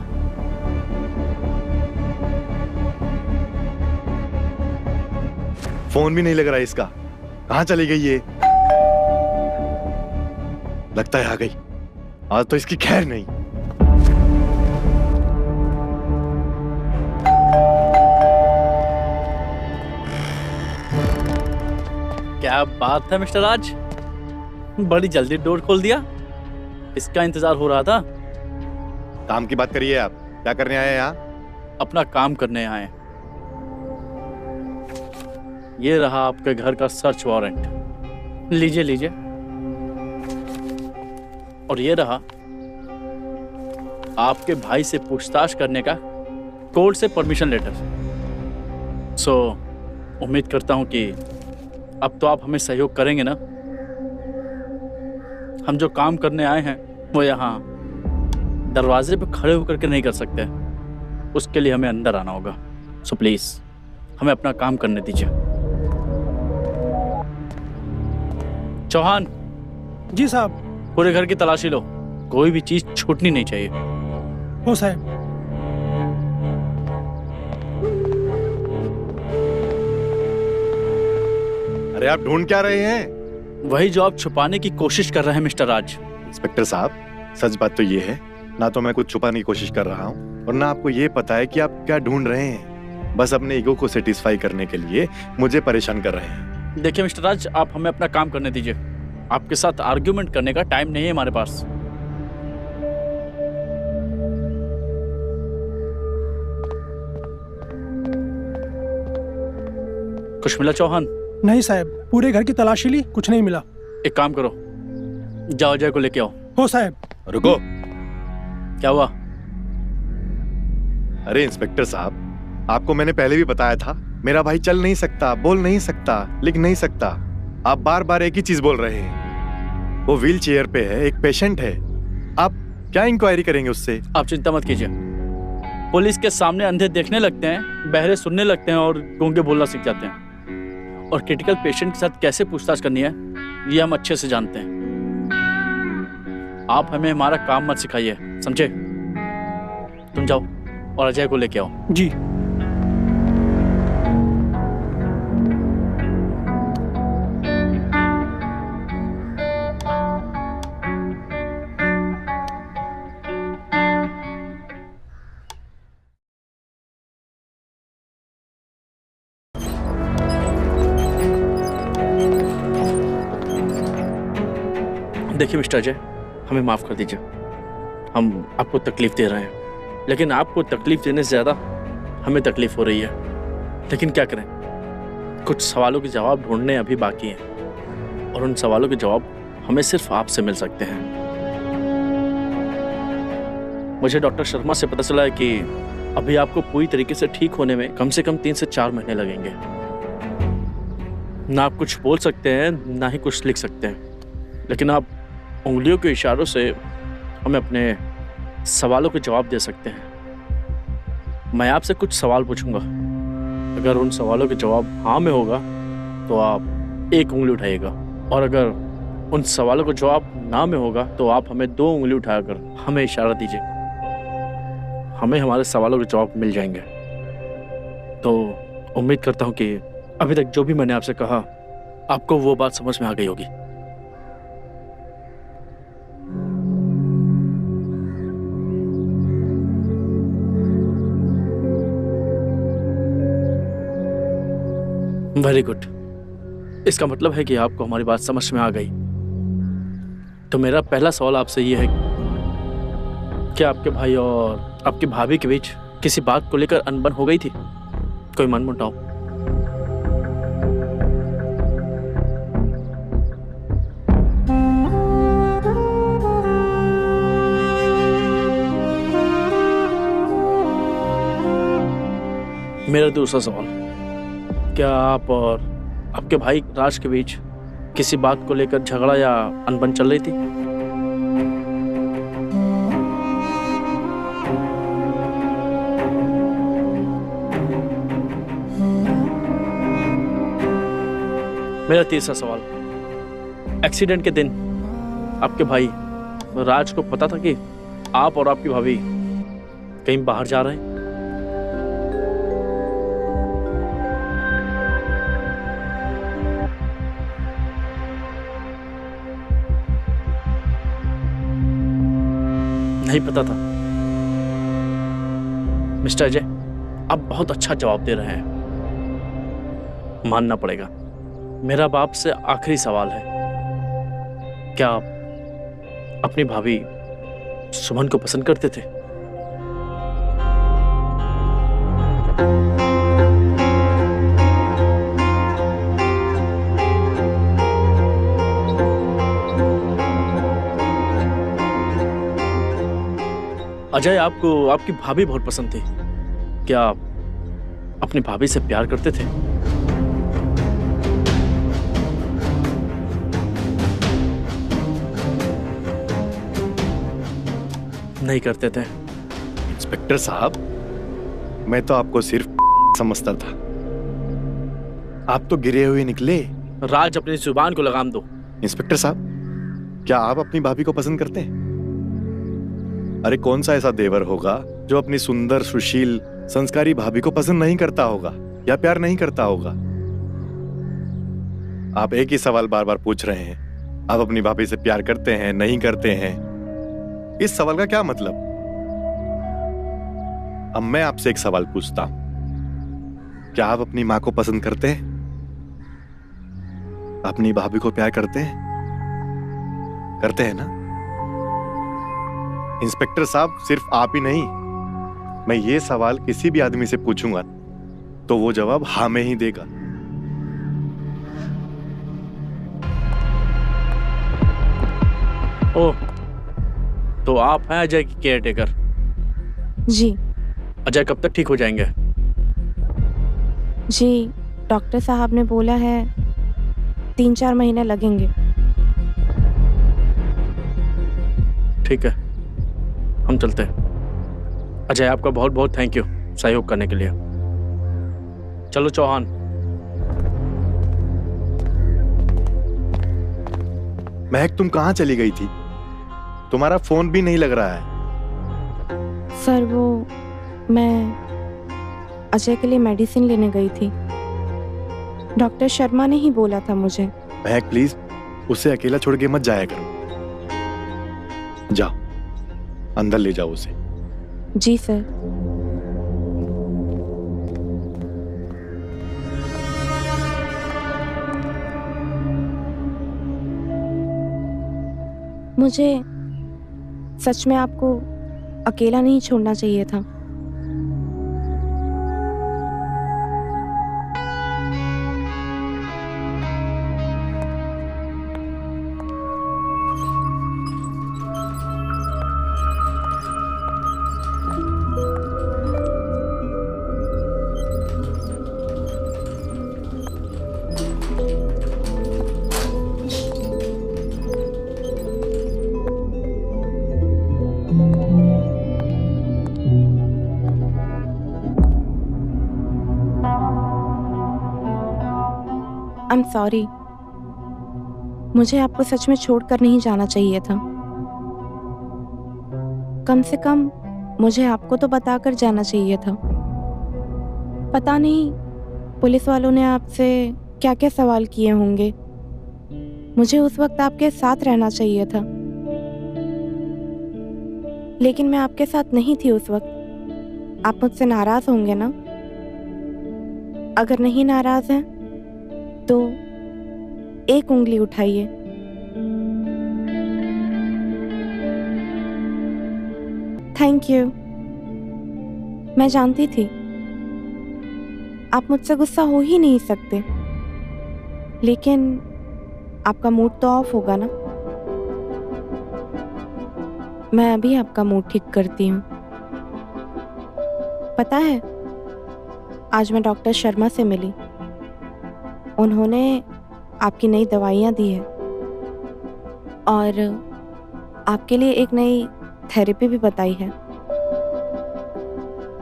Speaker 4: फोन भी नहीं लग रहा है इसका, कहां चली गई ये? लगता है आ गई। आज तो इसकी खैर नहीं।
Speaker 6: क्या बात है मिस्टर राज, बड़ी जल्दी डोर खोल दिया। इसका इंतजार हो रहा था।
Speaker 4: काम की बात करिए, आप क्या करने आए हैं यहाँ?
Speaker 6: अपना काम करने आए। ये रहा आपके घर का सर्च वारंट, लीजिए लीजिए। और ये रहा आपके भाई से पूछताछ करने का कोर्ट से परमिशन लेटर। सो उम्मीद करता हूं कि अब तो आप हमें सहयोग करेंगे ना। हम जो काम करने आए हैं वो यहाँ दरवाजे पे खड़े होकर के नहीं कर सकते, उसके लिए हमें अंदर आना होगा। सो प्लीज हमें अपना काम करने दीजिए। चौहान
Speaker 7: जी साहब।
Speaker 6: पूरे घर की तलाशी लो, कोई भी चीज छूटनी नहीं चाहिए।
Speaker 7: हो साहब।
Speaker 4: अरे आप ढूंढ क्या रहे हैं?
Speaker 6: वही जो आप छुपाने की कोशिश कर रहे हैं मिस्टर राज।
Speaker 4: इंस्पेक्टर साहब, सच बात तो ये है, ना तो मैं कुछ छुपाने की कोशिश कर रहा हूँ और ना आपको ये पता है कि आप क्या ढूंढ रहे हैं। बस अपने ईगो को सेटिस्फाई करने के लिए मुझे परेशान कर रहे हैं।
Speaker 6: देखिए मिस्टर राज, आप हमें अपना काम करने दीजिए। आपके साथ आर्ग्यूमेंट करने का टाइम नहीं है हमारे पास। कुछ मिला चौहान?
Speaker 7: नहीं साहब, पूरे घर की तलाशी ली, कुछ नहीं मिला।
Speaker 6: एक काम करो, जाओ अजय को लेके आओ।
Speaker 7: हो साहब।
Speaker 4: रुको।
Speaker 6: क्या हुआ?
Speaker 4: अरे इंस्पेक्टर साहब, आपको मैंने पहले भी बताया था, मेरा भाई चल नहीं सकता, बोल नहीं सकता, लिख नहीं सकता। आप बार बार एक ही चीज बोल रहे हैं। वो व्हील चेयर पे है, एक पेशेंट है। आप क्या इंक्वायरी करेंगे उससे?
Speaker 6: आप चिंता मत कीजिए। पुलिस के सामने अंधे देखने लगते हैं, बहरे सुनने लगते हैं और गूंगे बोलना सीख जाते हैं। और क्रिटिकल पेशेंट के साथ कैसे पूछताछ करनी है ये हम अच्छे से जानते हैं। आप हमें हमारा काम मत सिखाइए, समझे? तुम जाओ और अजय को लेके आओ।
Speaker 7: जी।
Speaker 6: देखिए मिस्टर अजय, हमें माफ कर दीजिए। हम आपको तकलीफ दे रहे हैं, लेकिन आपको तकलीफ देने से ज्यादा हमें तकलीफ हो रही है, लेकिन क्या करें, कुछ सवालों के जवाब ढूंढने अभी बाकी हैं और उन सवालों के जवाब हमें सिर्फ आपसे मिल सकते हैं। मुझे डॉक्टर शर्मा से पता चला है कि अभी आपको पूरी तरीके से ठीक होने में कम से कम 3 से 4 महीने लगेंगे। ना आप कुछ बोल सकते हैं, ना ही कुछ लिख सकते हैं, लेकिन आप उंगलियों के इशारों से हमें अपने सवालों के जवाब दे सकते हैं। मैं आपसे कुछ सवाल पूछूंगा, अगर उन सवालों के जवाब हाँ में होगा तो आप 1 उंगली उठाइएगा, और अगर उन सवालों का जवाब ना में होगा तो आप हमें 2 उंगली उठाकर हमें इशारा दीजिए। हमें हमारे सवालों के जवाब मिल जाएंगे। तो उम्मीद करता हूँ कि अभी तक जो भी मैंने आपसे कहा आपको वो बात समझ में आ गई होगी। Very good. इसका मतलब है कि आपको हमारी बात समझ में आ गई। तो मेरा पहला सवाल आपसे ये है, क्या आपके भाई और आपकी भाभी के बीच किसी बात को लेकर अनबन हो गई थी? कोई मनमुटाव? मेरा दूसरा सवाल, क्या आप और आपके भाई राज के बीच किसी बात को लेकर झगड़ा या अनबन चल रही थी? मेरा तीसरा सवाल, एक्सीडेंट के दिन आपके भाई राज को पता था कि आप और आपकी भाभी कहीं बाहर जा रहे हैं? नहीं पता था। मिस्टर अजय, आप बहुत अच्छा जवाब दे रहे हैं, मानना पड़ेगा। मेरा अब आपसे आखिरी सवाल है, क्या आप अपनी भाभी सुमन को पसंद करते थे? अजय, आपको आपकी भाभी बहुत पसंद थी, क्या आप अपनी भाभी से प्यार करते थे? नहीं करते थे।
Speaker 4: इंस्पेक्टर साहब, मैं तो आपको सिर्फ समझता था, आप तो गिरे हुए निकले।
Speaker 6: राज, अपनी जुबान को लगाम दो।
Speaker 4: इंस्पेक्टर साहब, क्या आप अपनी भाभी को पसंद करते हैं? अरे कौन सा ऐसा देवर होगा जो अपनी सुंदर, सुशील, संस्कारी भाभी को पसंद नहीं करता होगा या प्यार नहीं करता होगा? आप एक ही सवाल बार बार पूछ रहे हैं, आप अपनी भाभी से प्यार करते हैं, नहीं करते हैं। इस सवाल का क्या मतलब? अब मैं आपसे एक सवाल पूछता हूं, क्या आप अपनी मां को पसंद करते हैं? अपनी भाभी को प्यार करते हैं? करते हैं ना? इंस्पेक्टर साहब, सिर्फ आप ही नहीं, मैं ये सवाल किसी भी आदमी से पूछूंगा तो वो जवाब हाँ में ही देगा।
Speaker 6: ओह, तो आप हैं अजय की केयर टेकर?
Speaker 3: जी।
Speaker 6: अजय कब तक ठीक हो जाएंगे?
Speaker 3: जी, डॉक्टर साहब ने बोला है 3-4 महीने लगेंगे।
Speaker 6: ठीक है, हम चलते हैं। अजय, आपका बहुत बहुत थैंक यू सहयोग करने के लिए। चलो चौहान।
Speaker 4: महक, तुम कहाँ चली गई थी? तुम्हारा फोन भी नहीं लग रहा है।
Speaker 3: सर, वो मैं अजय के लिए मेडिसिन लेने गई थी। डॉक्टर शर्मा ने ही बोला था मुझे।
Speaker 4: महक प्लीज, उसे अकेला छोड़ के मत जाया करो। जाओ, अंदर ले जाओ उसे।
Speaker 3: जी सर। मुझे सच में आपको अकेला नहीं छोड़ना चाहिए था। आई एम सॉरी, मुझे आपको सच में छोड़कर नहीं जाना चाहिए था। कम से कम मुझे आपको तो बताकर जाना चाहिए था। पता नहीं पुलिस वालों ने आपसे क्या क्या सवाल किए होंगे। मुझे उस वक्त आपके साथ रहना चाहिए था, लेकिन मैं आपके साथ नहीं थी उस वक्त। आप मुझसे नाराज होंगे ना? अगर नहीं नाराज हैं तो एक उंगली उठाइए। Thank you. मैं जानती थी आप मुझसे गुस्सा हो ही नहीं सकते, लेकिन आपका मूड तो ऑफ होगा ना। मैं अभी आपका मूड ठीक करती हूँ। पता है, आज मैं डॉक्टर शर्मा से मिली। उन्होंने आपकी नई दवाइयाँ दी है और आपके लिए एक नई थेरेपी भी बताई है।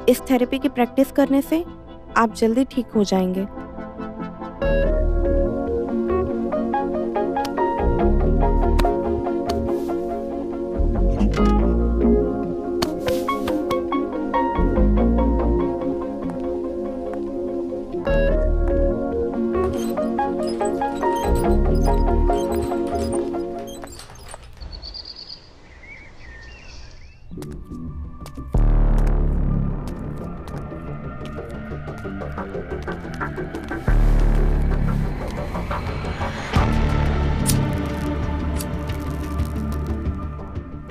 Speaker 3: इस थेरेपी की प्रैक्टिस करने से आप जल्दी ठीक हो जाएंगे।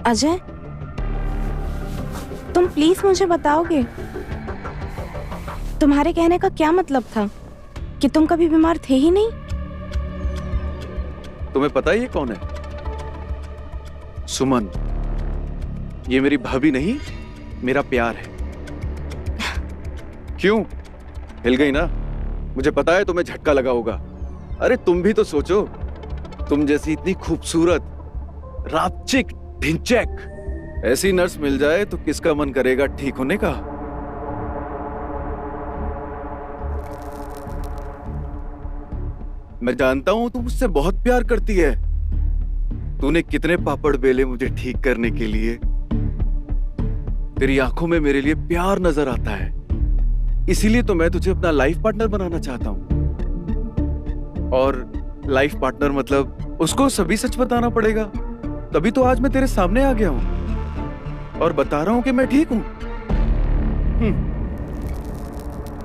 Speaker 3: अजय, तुम प्लीज मुझे बताओगे तुम्हारे कहने का क्या मतलब था कि तुम कभी बीमार थे ही नहीं?
Speaker 2: तुम्हें पता है ये कौन है? सुमन। ये मेरी भाभी नहीं, मेरा प्यार है। क्यों हिल गई ना? मुझे पता है तुम्हें झटका लगा होगा। अरे तुम भी तो सोचो, तुम जैसी इतनी खूबसूरत, रापचिक, ढिंचैक ऐसी नर्स मिल जाए तो किसका मन करेगा ठीक होने का? मैं जानता हूं तू मुझसे बहुत प्यार करती है। तूने कितने पापड़ बेले मुझे ठीक करने के लिए। तेरी आंखों में मेरे लिए प्यार नजर आता है, इसीलिए तो मैं तुझे अपना लाइफ पार्टनर बनाना चाहता हूं। और लाइफ पार्टनर मतलब उसको सभी सच बताना पड़ेगा, तभी तो आज मैं तेरे सामने आ गया हूं और बता रहा हूं कि मैं ठीक हूं।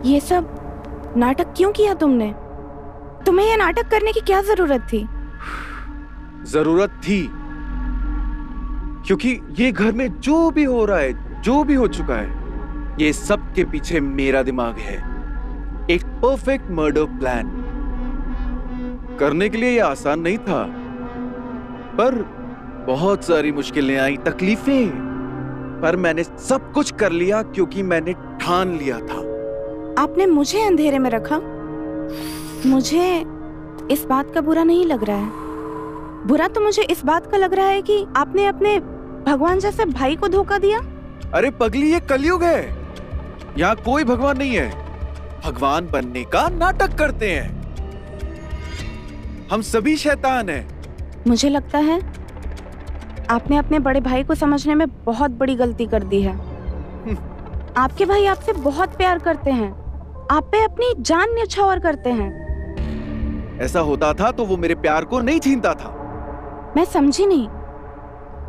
Speaker 3: ये सब नाटक क्यों किया तुमने? तुम्हें ये नाटक करने की क्या जरूरत थी?
Speaker 2: जरूरत थी क्योंकि ये घर में जो भी हो रहा है, जो भी हो चुका है, ये सब के पीछे मेरा दिमाग है। एक परफेक्ट मर्डर प्लान करने के लिए ये आसान नहीं था, पर बहुत सारी मुश्किलें आई, तकलीफें, पर मैंने सब कुछ कर लिया क्योंकि मैंने ठान लिया था।
Speaker 3: आपने मुझे अंधेरे में रखा। मुझे इस बात का बुरा नहीं लग रहा है। बुरा तो मुझे इस बात का लग रहा है कि आपने अपने भगवान जैसे भाई को धोखा दिया।
Speaker 2: अरे पगली, ये कलयुग है, यहाँ कोई भगवान नहीं है। भगवान बनने का नाटक करते हैं। हम सभी शैतान हैं।
Speaker 3: मुझे लगता है आपने अपने बड़े भाई को समझने में बहुत बड़ी गलती कर दी है। आपके भाई आपसे बहुत प्यार करते हैं, आप पे अपनी जान न्यौछावर करते हैं।
Speaker 2: ऐसा होता था तो वो मेरे प्यार को नहीं छीनता था।
Speaker 3: मैं समझी नहीं,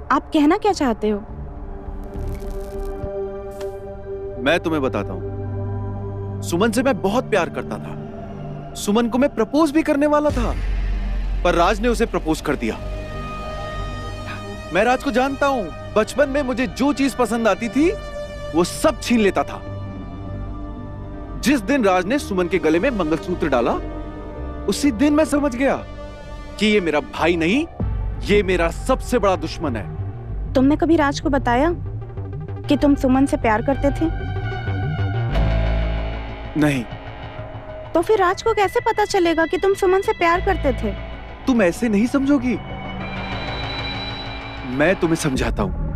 Speaker 3: आप कहना क्या चाहते हो?
Speaker 2: मैं तुम्हें बताता हूं। सुमन से मैं बहुत प्यार करता था। सुमन को मैं प्रपोज भी करने वाला था, पर राज ने उसे प्रपोज कर दिया। मैं राज को जानता हूं, बचपन में मुझे जो चीज पसंद आती थी वो सब छीन लेता था। जिस दिन राज ने सुमन के गले में मंगलसूत्र डाला, उसी दिन मैं समझ गया कि ये मेरा भाई नहीं, ये मेरा सबसे बड़ा दुश्मन है।
Speaker 3: तुमने कभी राज को बताया कि तुम सुमन से प्यार करते थे?
Speaker 2: नहीं।
Speaker 3: तो फिर राज को कैसे पता चलेगा कि तुम सुमन से प्यार करते थे?
Speaker 2: तुम ऐसे नहीं समझोगी, मैं तुम्हें समझाता हूं।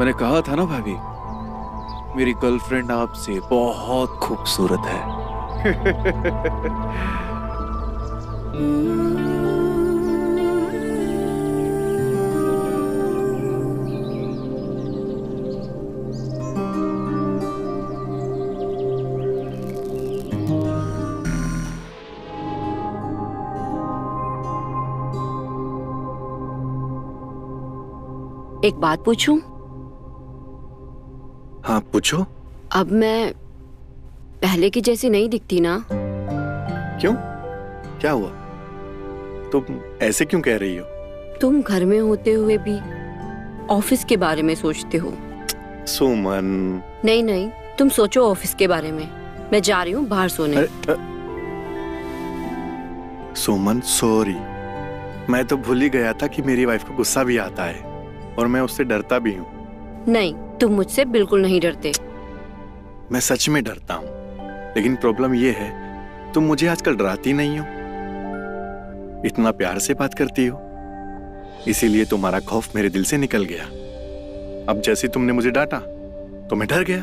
Speaker 2: मैंने कहा था ना भाभी, मेरी गर्लफ्रेंड आपसे बहुत खूबसूरत है।
Speaker 1: एक बात पूछूं?
Speaker 4: हाँ पूछो।
Speaker 1: अब मैं पहले की जैसी नहीं दिखती ना?
Speaker 4: क्यों, क्या हुआ? तुम ऐसे क्यों कह रही हो?
Speaker 1: तुम घर में होते हुए भी ऑफिस के बारे में सोचते हो।
Speaker 4: सुमन।
Speaker 1: नहीं नहीं, तुम सोचो ऑफिस के बारे में। मैं जा रही हूँ बाहर सोने।
Speaker 4: सुमन सॉरी, मैं तो भूल ही गया था कि मेरी वाइफ को गुस्सा भी आता है और मैं उससे डरता भी हूँ।
Speaker 1: नहीं, तुम मुझसे बिल्कुल नहीं डरते।
Speaker 4: मैं सच में डरता हूँ, लेकिन प्रॉब्लम ये है तुम मुझे आजकल डराती नहीं हो, इतना प्यार से बात करती हो, इसीलिए तुम्हारा खौफ मेरे दिल से निकल गया। अब जैसे तुमने मुझे डांटा तो मैं डर गया।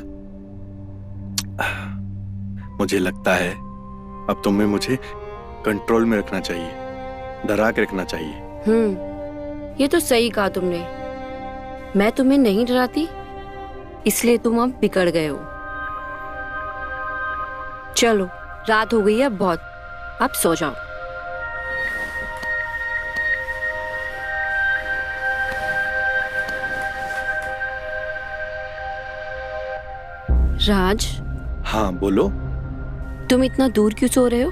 Speaker 4: मुझे लगता है अब तुम्हें मुझे कंट्रोल में रखना चाहिए, डरा के रखना चाहिए।
Speaker 1: ये तो सही कहा तुमने। मैं तुम्हें नहीं डराती, इसलिए तुम अब बिगड़ गए हो। चलो, रात हो गई है बहुत, अब सो जाओ। राज।
Speaker 4: हाँ बोलो।
Speaker 1: तुम इतना दूर क्यों सो रहे हो?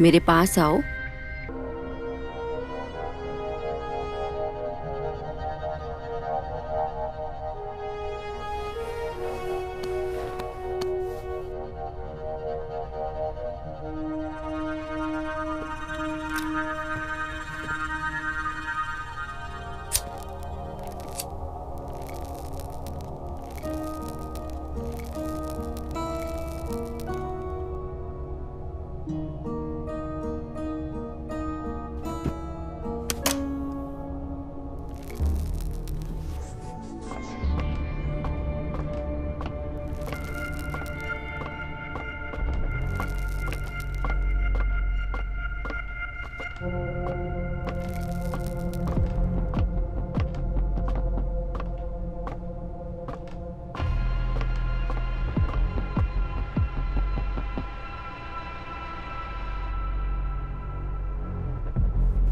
Speaker 1: मेरे पास आओ।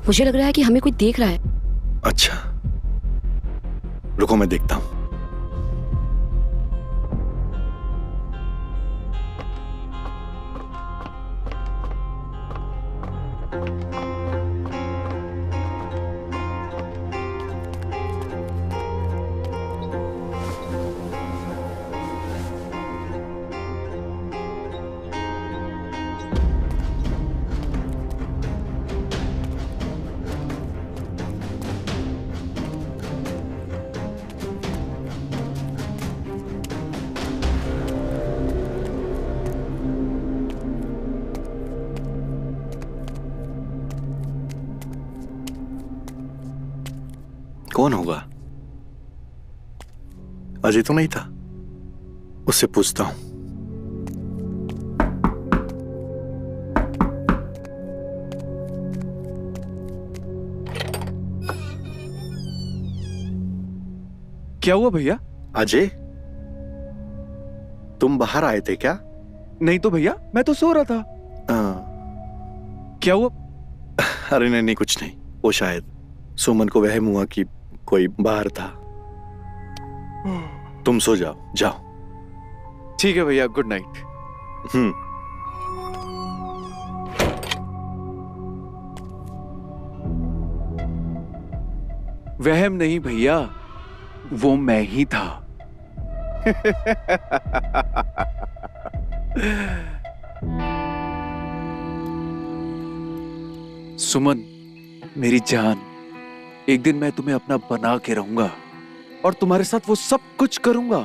Speaker 1: मुझे लग रहा है कि हमें कोई देख रहा है।
Speaker 4: अच्छा, रुको मैं देखता हूं। कौन होगा? अजय तो नहीं था, उससे पूछता हूं।
Speaker 2: क्या हुआ भैया?
Speaker 4: अजय, तुम बाहर आए थे क्या?
Speaker 2: नहीं तो भैया, मैं तो सो रहा था। क्या हुआ?
Speaker 4: अरे नहीं, कुछ नहीं। वो शायद सुमन को वहम हुआ कि कोई बाहर था। तुम सो जाओ, जाओ।
Speaker 2: ठीक है भैया, गुड नाइट। वहम नहीं भैया, वो मैं ही था। सुमन, मेरी जान, एक दिन मैं तुम्हें अपना बना के रहूंगा और तुम्हारे साथ वो सब कुछ करूंगा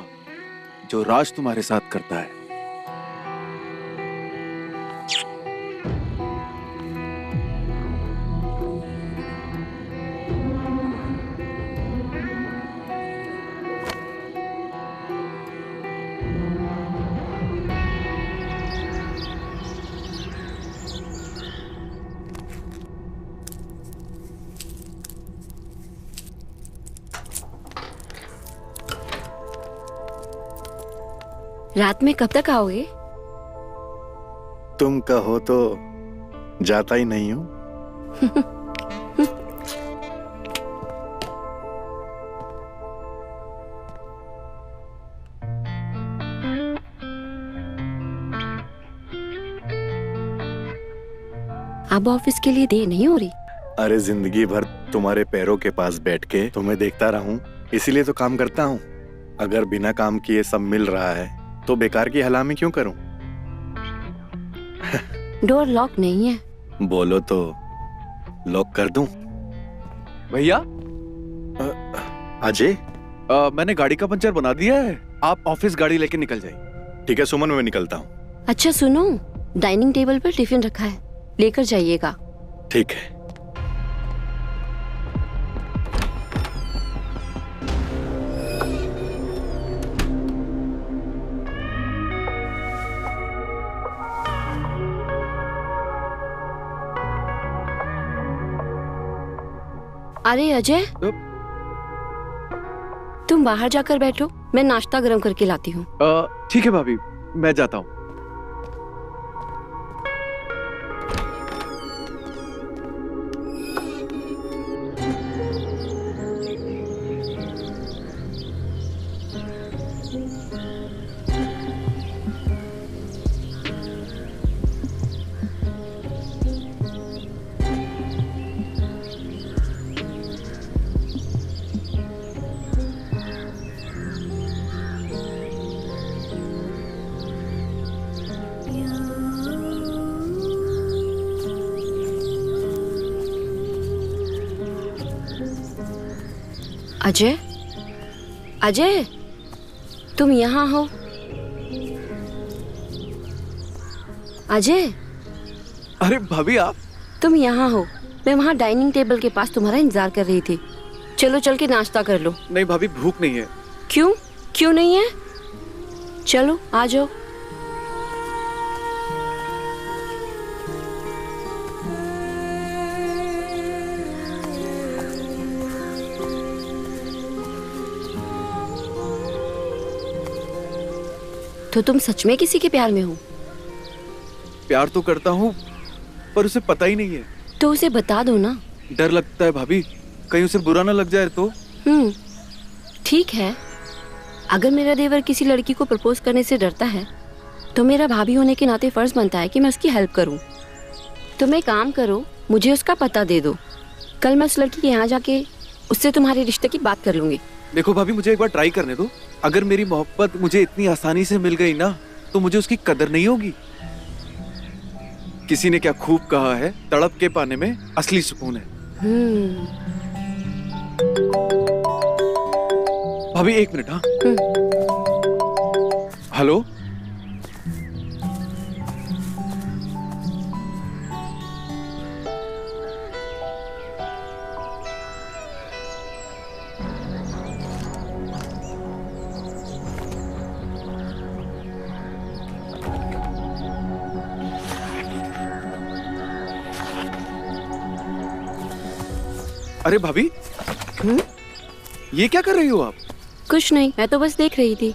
Speaker 2: जो राज तुम्हारे साथ करता है।
Speaker 1: रात में कब तक आओगे?
Speaker 4: तुम कहो तो जाता ही नहीं हूं।
Speaker 1: अब ऑफिस के लिए देर नहीं हो रही?
Speaker 4: अरे जिंदगी भर तुम्हारे पैरों के पास बैठ के तुम्हें देखता रहूं, इसीलिए तो काम करता हूं। अगर बिना काम किए सब मिल रहा है तो बेकार की हलामी क्यों करूं?
Speaker 1: डोर लॉक नहीं है।
Speaker 4: बोलो तो लॉक कर दूं।
Speaker 2: भैया
Speaker 4: अजय,
Speaker 2: मैंने गाड़ी का पंचर बना दिया है, आप ऑफिस गाड़ी लेके निकल जाइए।
Speaker 4: ठीक है सुमन, मैं निकलता हूँ।
Speaker 1: अच्छा सुनो, डाइनिंग टेबल पर टिफिन रखा है, लेकर जाइएगा।
Speaker 4: ठीक है।
Speaker 1: अरे अजय, तुम बाहर जाकर बैठो, मैं नाश्ता गर्म करके लाती हूँ।
Speaker 2: ठीक है भाभी, मैं जाता हूँ।
Speaker 1: अजय, अजय, तुम यहाँ हो? अजय,
Speaker 2: अरे भाभी आप?
Speaker 1: तुम यहाँ हो? मैं वहाँ डाइनिंग टेबल के पास तुम्हारा इंतजार कर रही थी। चलो चल के नाश्ता कर लो।
Speaker 2: नहीं भाभी, भूख नहीं है।
Speaker 1: क्यों? क्यों नहीं है? चलो आ जाओ। तो तुम सच में किसी के प्यार में हो?
Speaker 2: प्यार तो करता हूँ, पर उसे पता ही नहीं है।
Speaker 1: तो उसे बता दो ना।
Speaker 2: डर लगता है भाभी, कहीं उसे बुरा ना लग जाए तो।
Speaker 1: ठीक है, अगर मेरा देवर किसी लड़की को प्रपोज करने से डरता है तो मेरा भाभी होने के नाते फर्ज बनता है कि मैं उसकी हेल्प करूं। तुम एक काम करो, मुझे उसका पता दे दो, कल मैं उस लड़की के यहाँ जाके उससे तुम्हारे रिश्ते की बात कर लूंगी।
Speaker 2: देखो भाभी, मुझे एक बार ट्राई करने दो। अगर मेरी मोहब्बत मुझे इतनी आसानी से मिल गई ना, तो मुझे उसकी कदर नहीं होगी। किसी ने क्या खूब कहा है, तड़प के पाने में असली सुकून है। भाभी एक मिनट। हाँ हेलो, अरे भाभी, ये क्या कर रही हो आप?
Speaker 1: कुछ नहीं, मैं तो बस देख रही थी।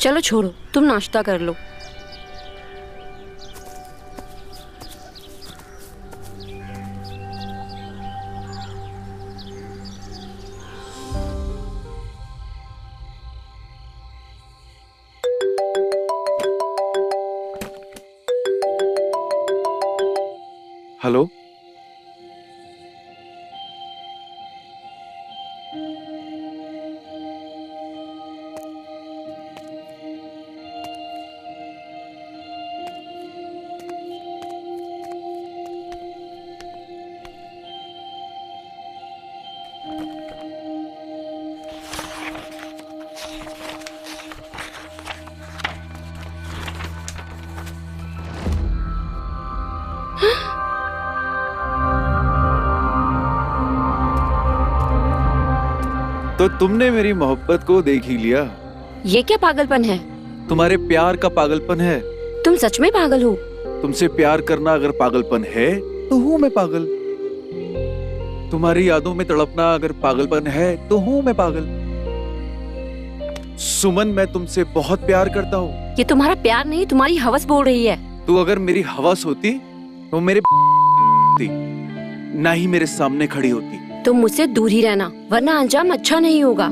Speaker 1: चलो छोड़ो, तुम नाश्ता कर लो।
Speaker 2: हेलो, तो तुमने मेरी मोहब्बत को देख ही लिया।
Speaker 1: ये क्या पागलपन है?
Speaker 2: तुम्हारे प्यार का पागलपन है।
Speaker 1: तुम सच में पागल हो?
Speaker 2: तुमसे प्यार करना अगर पागलपन है तो हूं मैं पागल। तुम्हारी यादों में तड़पना अगर पागलपन है तो हूं मैं पागल। सुमन, मैं तुमसे बहुत प्यार करता हूँ।
Speaker 1: ये तुम्हारा प्यार नहीं, तुम्हारी हवस बोल रही है।
Speaker 2: तू अगर मेरी हवस होती तो मेरे ना ही मेरे सामने खड़ी होती।
Speaker 1: तुम मुझसे दूर ही रहना, वरना अंजाम अच्छा नहीं होगा।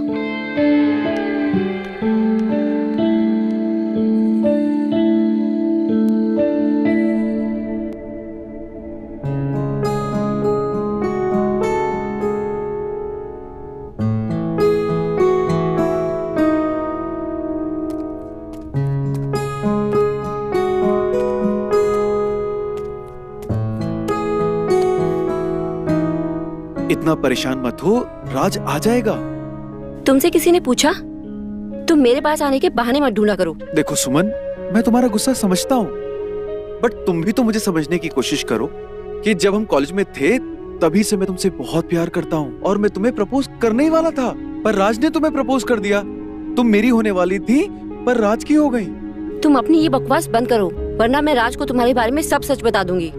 Speaker 2: इतना परेशान मत हो, राज आ जाएगा।
Speaker 1: तुमसे किसी ने पूछा? तुम मेरे पास आने के बहाने मत ढूंढा करो।
Speaker 2: देखो सुमन, मैं तुम्हारा गुस्सा समझता हूँ, बट तुम भी तो मुझे समझने की कोशिश करो कि जब हम कॉलेज में थे तभी से मैं तुमसे बहुत प्यार करता हूँ और मैं तुम्हें प्रपोज करने ही वाला था, पर राज ने तुम्हें प्रपोज कर दिया। तुम मेरी होने वाली थी पर राज की हो गई।
Speaker 1: तुम अपनी ये बकवास बंद करो, वरना मैं राज को तुम्हारे बारे में सब सच बता दूंगी।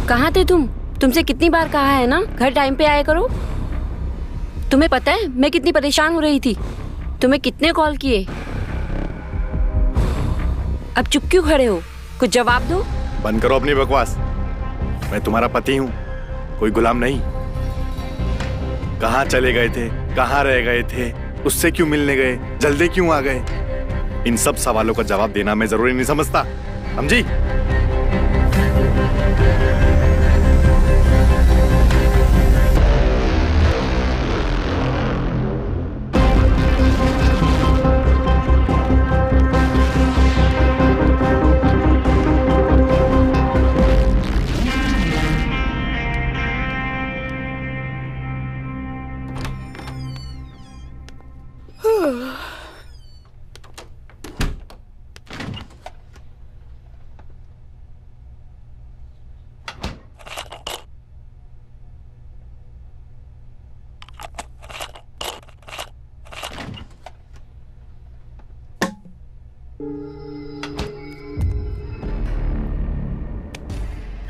Speaker 1: कहाँ थे तुम? तुमसे कितनी बार कहा है ना, घर टाइम पे आया करो। तुम्हें पता है मैं कितनी परेशान हो रही थी? तुम्हें कितने कॉल किए? अब चुप क्यों खड़े हो? कुछ जवाब दो।
Speaker 4: बंद करो अपनी बकवास। मैं तुम्हारा पति हूँ, कोई गुलाम नहीं। कहाँ चले गए थे, कहाँ रह गए थे, उससे क्यों मिलने गए, जल्दी क्यों आ गए? इन सब सवालों का जवाब देना मैं जरूरी नहीं समझता, समझी?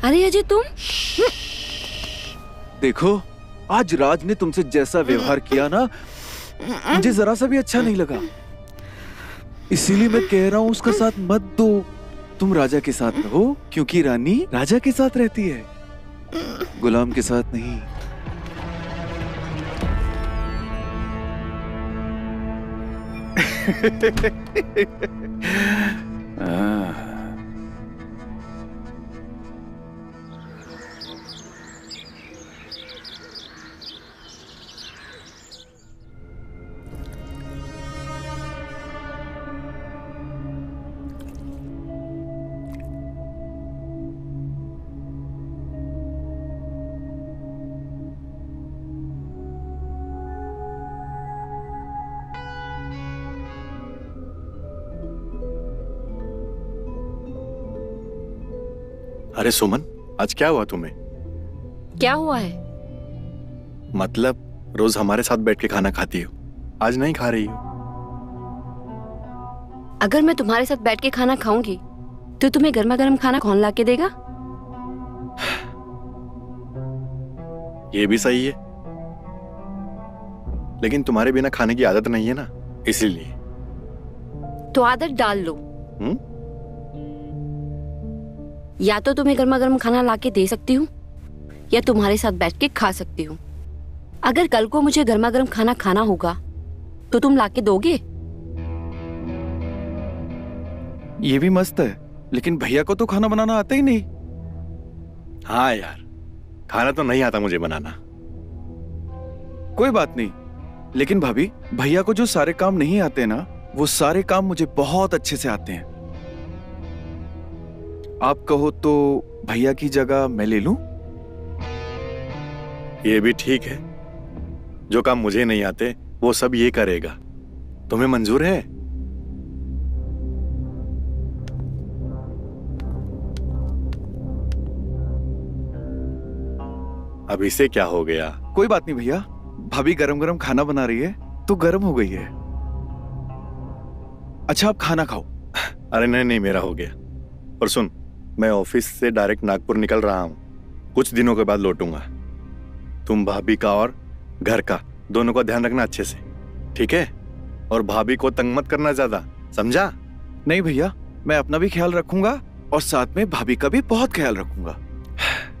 Speaker 1: अरे अजय, तुम
Speaker 2: देखो, आज राज ने तुमसे जैसा व्यवहार किया ना, मुझे जरा सा भी अच्छा नहीं लगा। इसीलिए मैं कह रहा हूँ उसका साथ मत दो। तुम राजा के साथ रहो, क्योंकि रानी राजा के साथ रहती है, गुलाम के साथ नहीं। अरे सुमन, आज क्या हुआ तुम्हें?
Speaker 1: क्या हुआ है?
Speaker 4: मतलब रोज हमारे साथ बैठ के खाना खाती हो, आज नहीं खा रही हो।
Speaker 1: अगर मैं तुम्हारे साथ बैठ के खाना खाऊंगी तो तुम्हें गर्मा गर्म खाना कौन ला के देगा?
Speaker 4: ये भी सही है, लेकिन तुम्हारे बिना खाने की आदत नहीं है ना, इसीलिए।
Speaker 1: तो आदत डाल लो। या तो तुम्हें गर्मा गर्म खाना ला के दे सकती हूँ या तुम्हारे साथ बैठ के खा सकती हूँ। अगर कल को मुझे गर्मा गर्म खाना खाना होगा तो तुम ला के दोगे?
Speaker 2: ये भी मस्त है, लेकिन भैया को तो खाना बनाना आता ही नहीं।
Speaker 4: हाँ यार, खाना तो नहीं आता मुझे बनाना।
Speaker 2: कोई बात नहीं, लेकिन भाभी, भैया को जो सारे काम नहीं आते ना, वो सारे काम मुझे बहुत अच्छे से आते हैं। आप कहो तो भैया की जगह मैं ले लूं?
Speaker 4: ये भी ठीक है, जो काम मुझे नहीं आते वो सब ये करेगा। तुम्हें मंजूर है? अब इसे क्या हो गया?
Speaker 2: कोई बात नहीं भैया, भाभी गरम गरम खाना बना रही है तो गरम हो गई है। अच्छा, आप खाना खाओ।
Speaker 4: अरे नहीं नहीं, मेरा हो गया। और सुन, मैं ऑफिस से डायरेक्ट नागपुर निकल रहा हूँ, कुछ दिनों के बाद लौटूंगा। तुम भाभी का और घर का दोनों का ध्यान रखना अच्छे से, ठीक है? और भाभी को तंग मत करना ज्यादा, समझा?
Speaker 2: नहीं भैया, मैं अपना भी ख्याल रखूंगा और साथ में भाभी का भी बहुत ख्याल रखूंगा।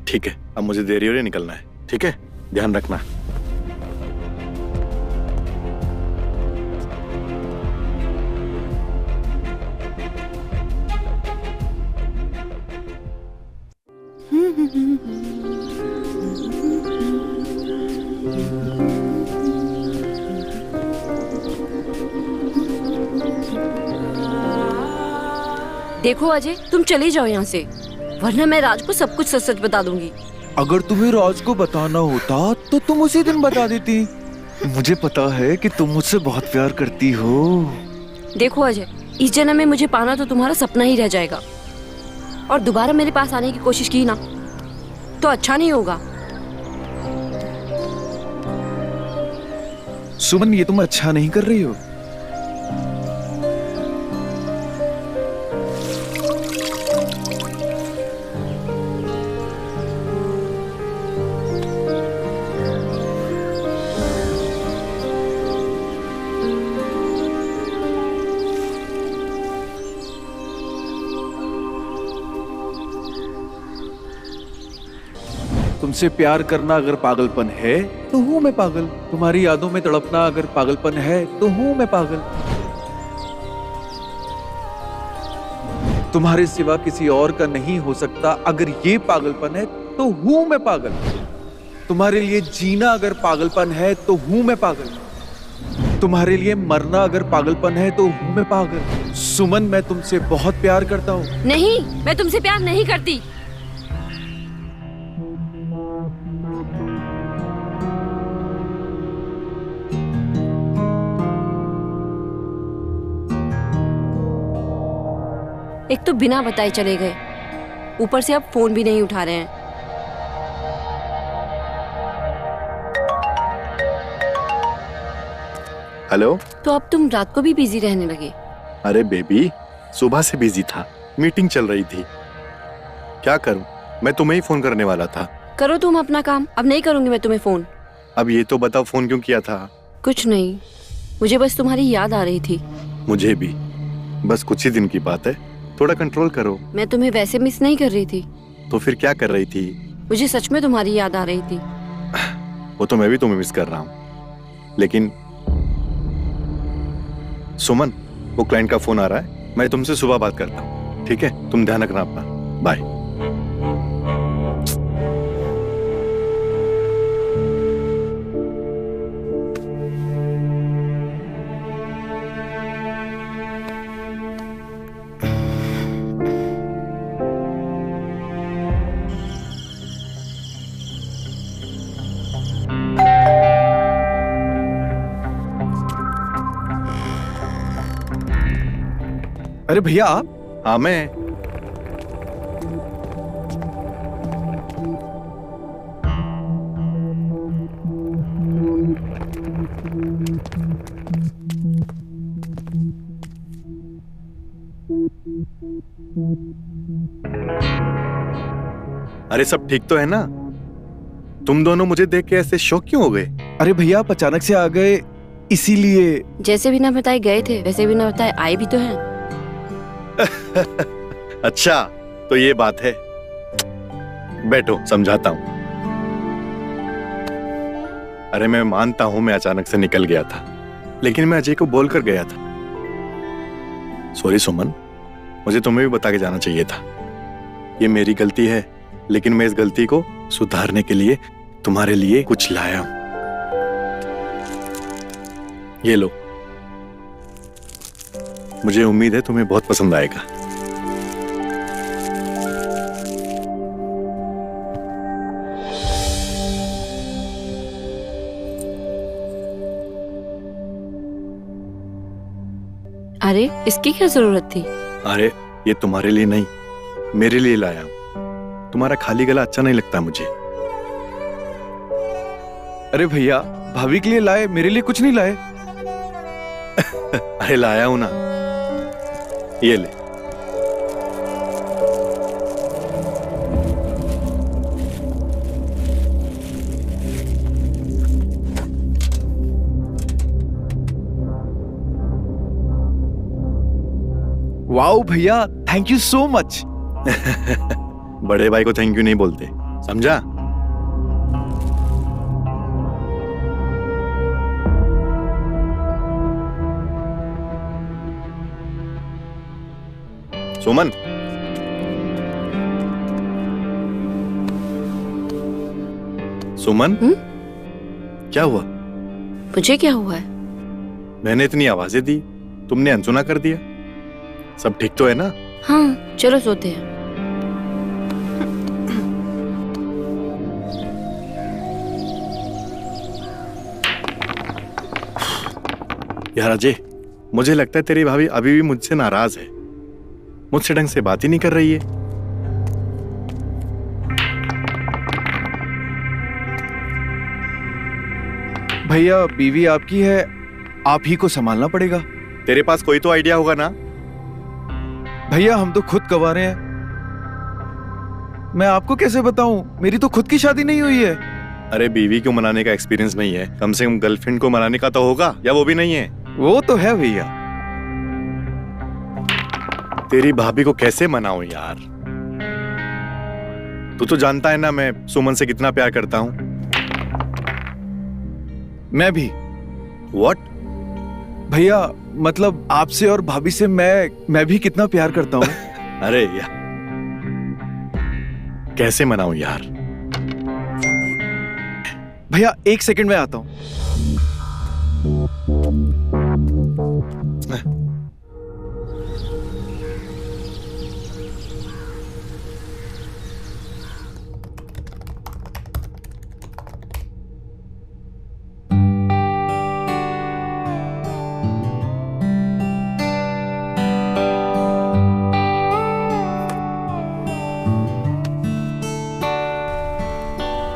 Speaker 4: ठीक है, अब मुझे देरी हो रही है, निकलना है, ठीक है? ध्यान रखना।
Speaker 1: देखो अजय, तुम चले जाओ यहाँ से, वरना मैं राज को सब कुछ सच सच बता दूंगी।
Speaker 2: अगर तुम्हें राज को बताना होता तो तुम उसी दिन बता देती। मुझे पता है कि तुम मुझसे बहुत प्यार करती हो।
Speaker 1: देखो अजय, इस जन्म में मुझे पाना तो तुम्हारा सपना ही रह जाएगा, और दोबारा मेरे पास आने की कोशिश की ना तो अच्छा नहीं होगा।
Speaker 2: सुमन, ये तुम अच्छा नहीं कर रही हो। तुमसे प्यार करना अगर पागलपन है तो हूं मैं पागल। तुम्हारी यादों में तड़पना अगर पागलपन है तो हूं मैं पागल। तुम्हारे सिवा किसी और का नहीं हो सकता अगर ये पागलपन है तो हूं मैं पागल। तुम्हारे लिए जीना अगर पागलपन है तो हूं मैं पागल। तुम्हारे लिए मरना अगर पागलपन है तो हूं मैं पागल। सुमन, मैं तुमसे बहुत प्यार करता हूं।
Speaker 1: नहीं, मैं तुमसे प्यार नहीं करती। एक तो बिना बताए चले गए, ऊपर से अब फोन भी नहीं उठा रहे हैं।
Speaker 4: हेलो।
Speaker 3: तो अब तुम रात को भी बिजी रहने लगे?
Speaker 4: अरे बेबी, सुबह से बिजी था, मीटिंग चल रही थी। क्या करूं, मैं तुम्हें ही फोन करने वाला था।
Speaker 1: करो तुम अपना काम, अब नहीं करूंगी मैं तुम्हें फोन।
Speaker 4: अब ये तो बताओ, फोन क्यों किया था?
Speaker 1: कुछ नहीं, मुझे बस तुम्हारी याद आ रही थी।
Speaker 4: मुझे भी, बस कुछ ही दिन की बात है, थोड़ा कंट्रोल करो।
Speaker 1: मैं तुम्हें वैसे मिस नहीं कर रही थी।
Speaker 4: तो फिर क्या कर रही थी?
Speaker 1: मुझे सच में तुम्हारी याद आ रही थी।
Speaker 4: वो तो मैं भी तुम्हें मिस कर रहा हूँ, लेकिन सुमन, वो क्लाइंट का फोन आ रहा है, मैं तुमसे सुबह बात करता हूँ, ठीक है? तुम ध्यान रखना अपना, बाय।
Speaker 2: अरे भैया आप?
Speaker 4: हाँ मैं। अरे सब ठीक तो है ना? तुम दोनों मुझे देख के ऐसे शॉक क्यों हो गए?
Speaker 2: अरे भैया, आप अचानक से आ गए इसीलिए।
Speaker 1: जैसे बिना बताए गए थे वैसे बिना बताए आए भी तो हैं।
Speaker 4: अच्छा, तो ये बात है। बैठो, समझाता हूं। अरे मैं मानता हूं मैं अचानक से निकल गया था, लेकिन मैं अजय को बोलकर गया था। सॉरी सुमन, मुझे तुम्हें भी बता के जाना चाहिए था। ये मेरी गलती है, लेकिन मैं इस गलती को सुधारने के लिए तुम्हारे लिए कुछ लाया हूं। ये लो, मुझे उम्मीद है तुम्हें बहुत पसंद आएगा।
Speaker 1: अरे इसकी क्या जरूरत थी?
Speaker 4: अरे ये तुम्हारे लिए नहीं, मेरे लिए लाया हूं। तुम्हारा खाली गला अच्छा नहीं लगता मुझे।
Speaker 2: अरे भैया, भाभी के लिए लाए, मेरे लिए कुछ नहीं लाए।
Speaker 4: अरे लाया हूं ना, ये ले।
Speaker 2: वाओ भैया, थैंक यू सो मच।
Speaker 4: बड़े भाई को थैंक यू नहीं बोलते, समझा? सुमन, सुमन, क्या हुआ?
Speaker 1: मुझे क्या हुआ है?
Speaker 4: मैंने इतनी आवाजें दी, तुमने अनसुना कर दिया। सब ठीक तो है ना?
Speaker 1: हाँ, चलो सोते हैं।
Speaker 4: यार अजय, मुझे लगता है तेरी भाभी अभी भी मुझसे नाराज है, मुझसे ढंग से बात ही नहीं कर रही है।
Speaker 2: भैया, बीवी आपकी है, आप ही को संभालना पड़ेगा।
Speaker 4: तेरे पास कोई तो आइडिया होगा ना?
Speaker 2: भैया, हम तो खुद कमा रहे हैं। मैं आपको कैसे बताऊं, मेरी तो खुद की शादी नहीं हुई है।
Speaker 4: अरे बीवी को मनाने का एक्सपीरियंस नहीं है, कम से कम गर्लफ्रेंड को मनाने का तो होगा, या वो भी नहीं है?
Speaker 2: वो तो है भैया।
Speaker 4: तेरी भाभी को कैसे मनाऊं यार? तू तो जानता है ना मैं सुमन से कितना प्यार करता हूं।
Speaker 2: मैं भी।
Speaker 4: What?
Speaker 2: भैया, मतलब आपसे और भाभी से मैं भी कितना प्यार करता हूं।
Speaker 4: अरे यार, कैसे मनाऊं यार?
Speaker 2: भैया, 1 सेकंड में आता हूं।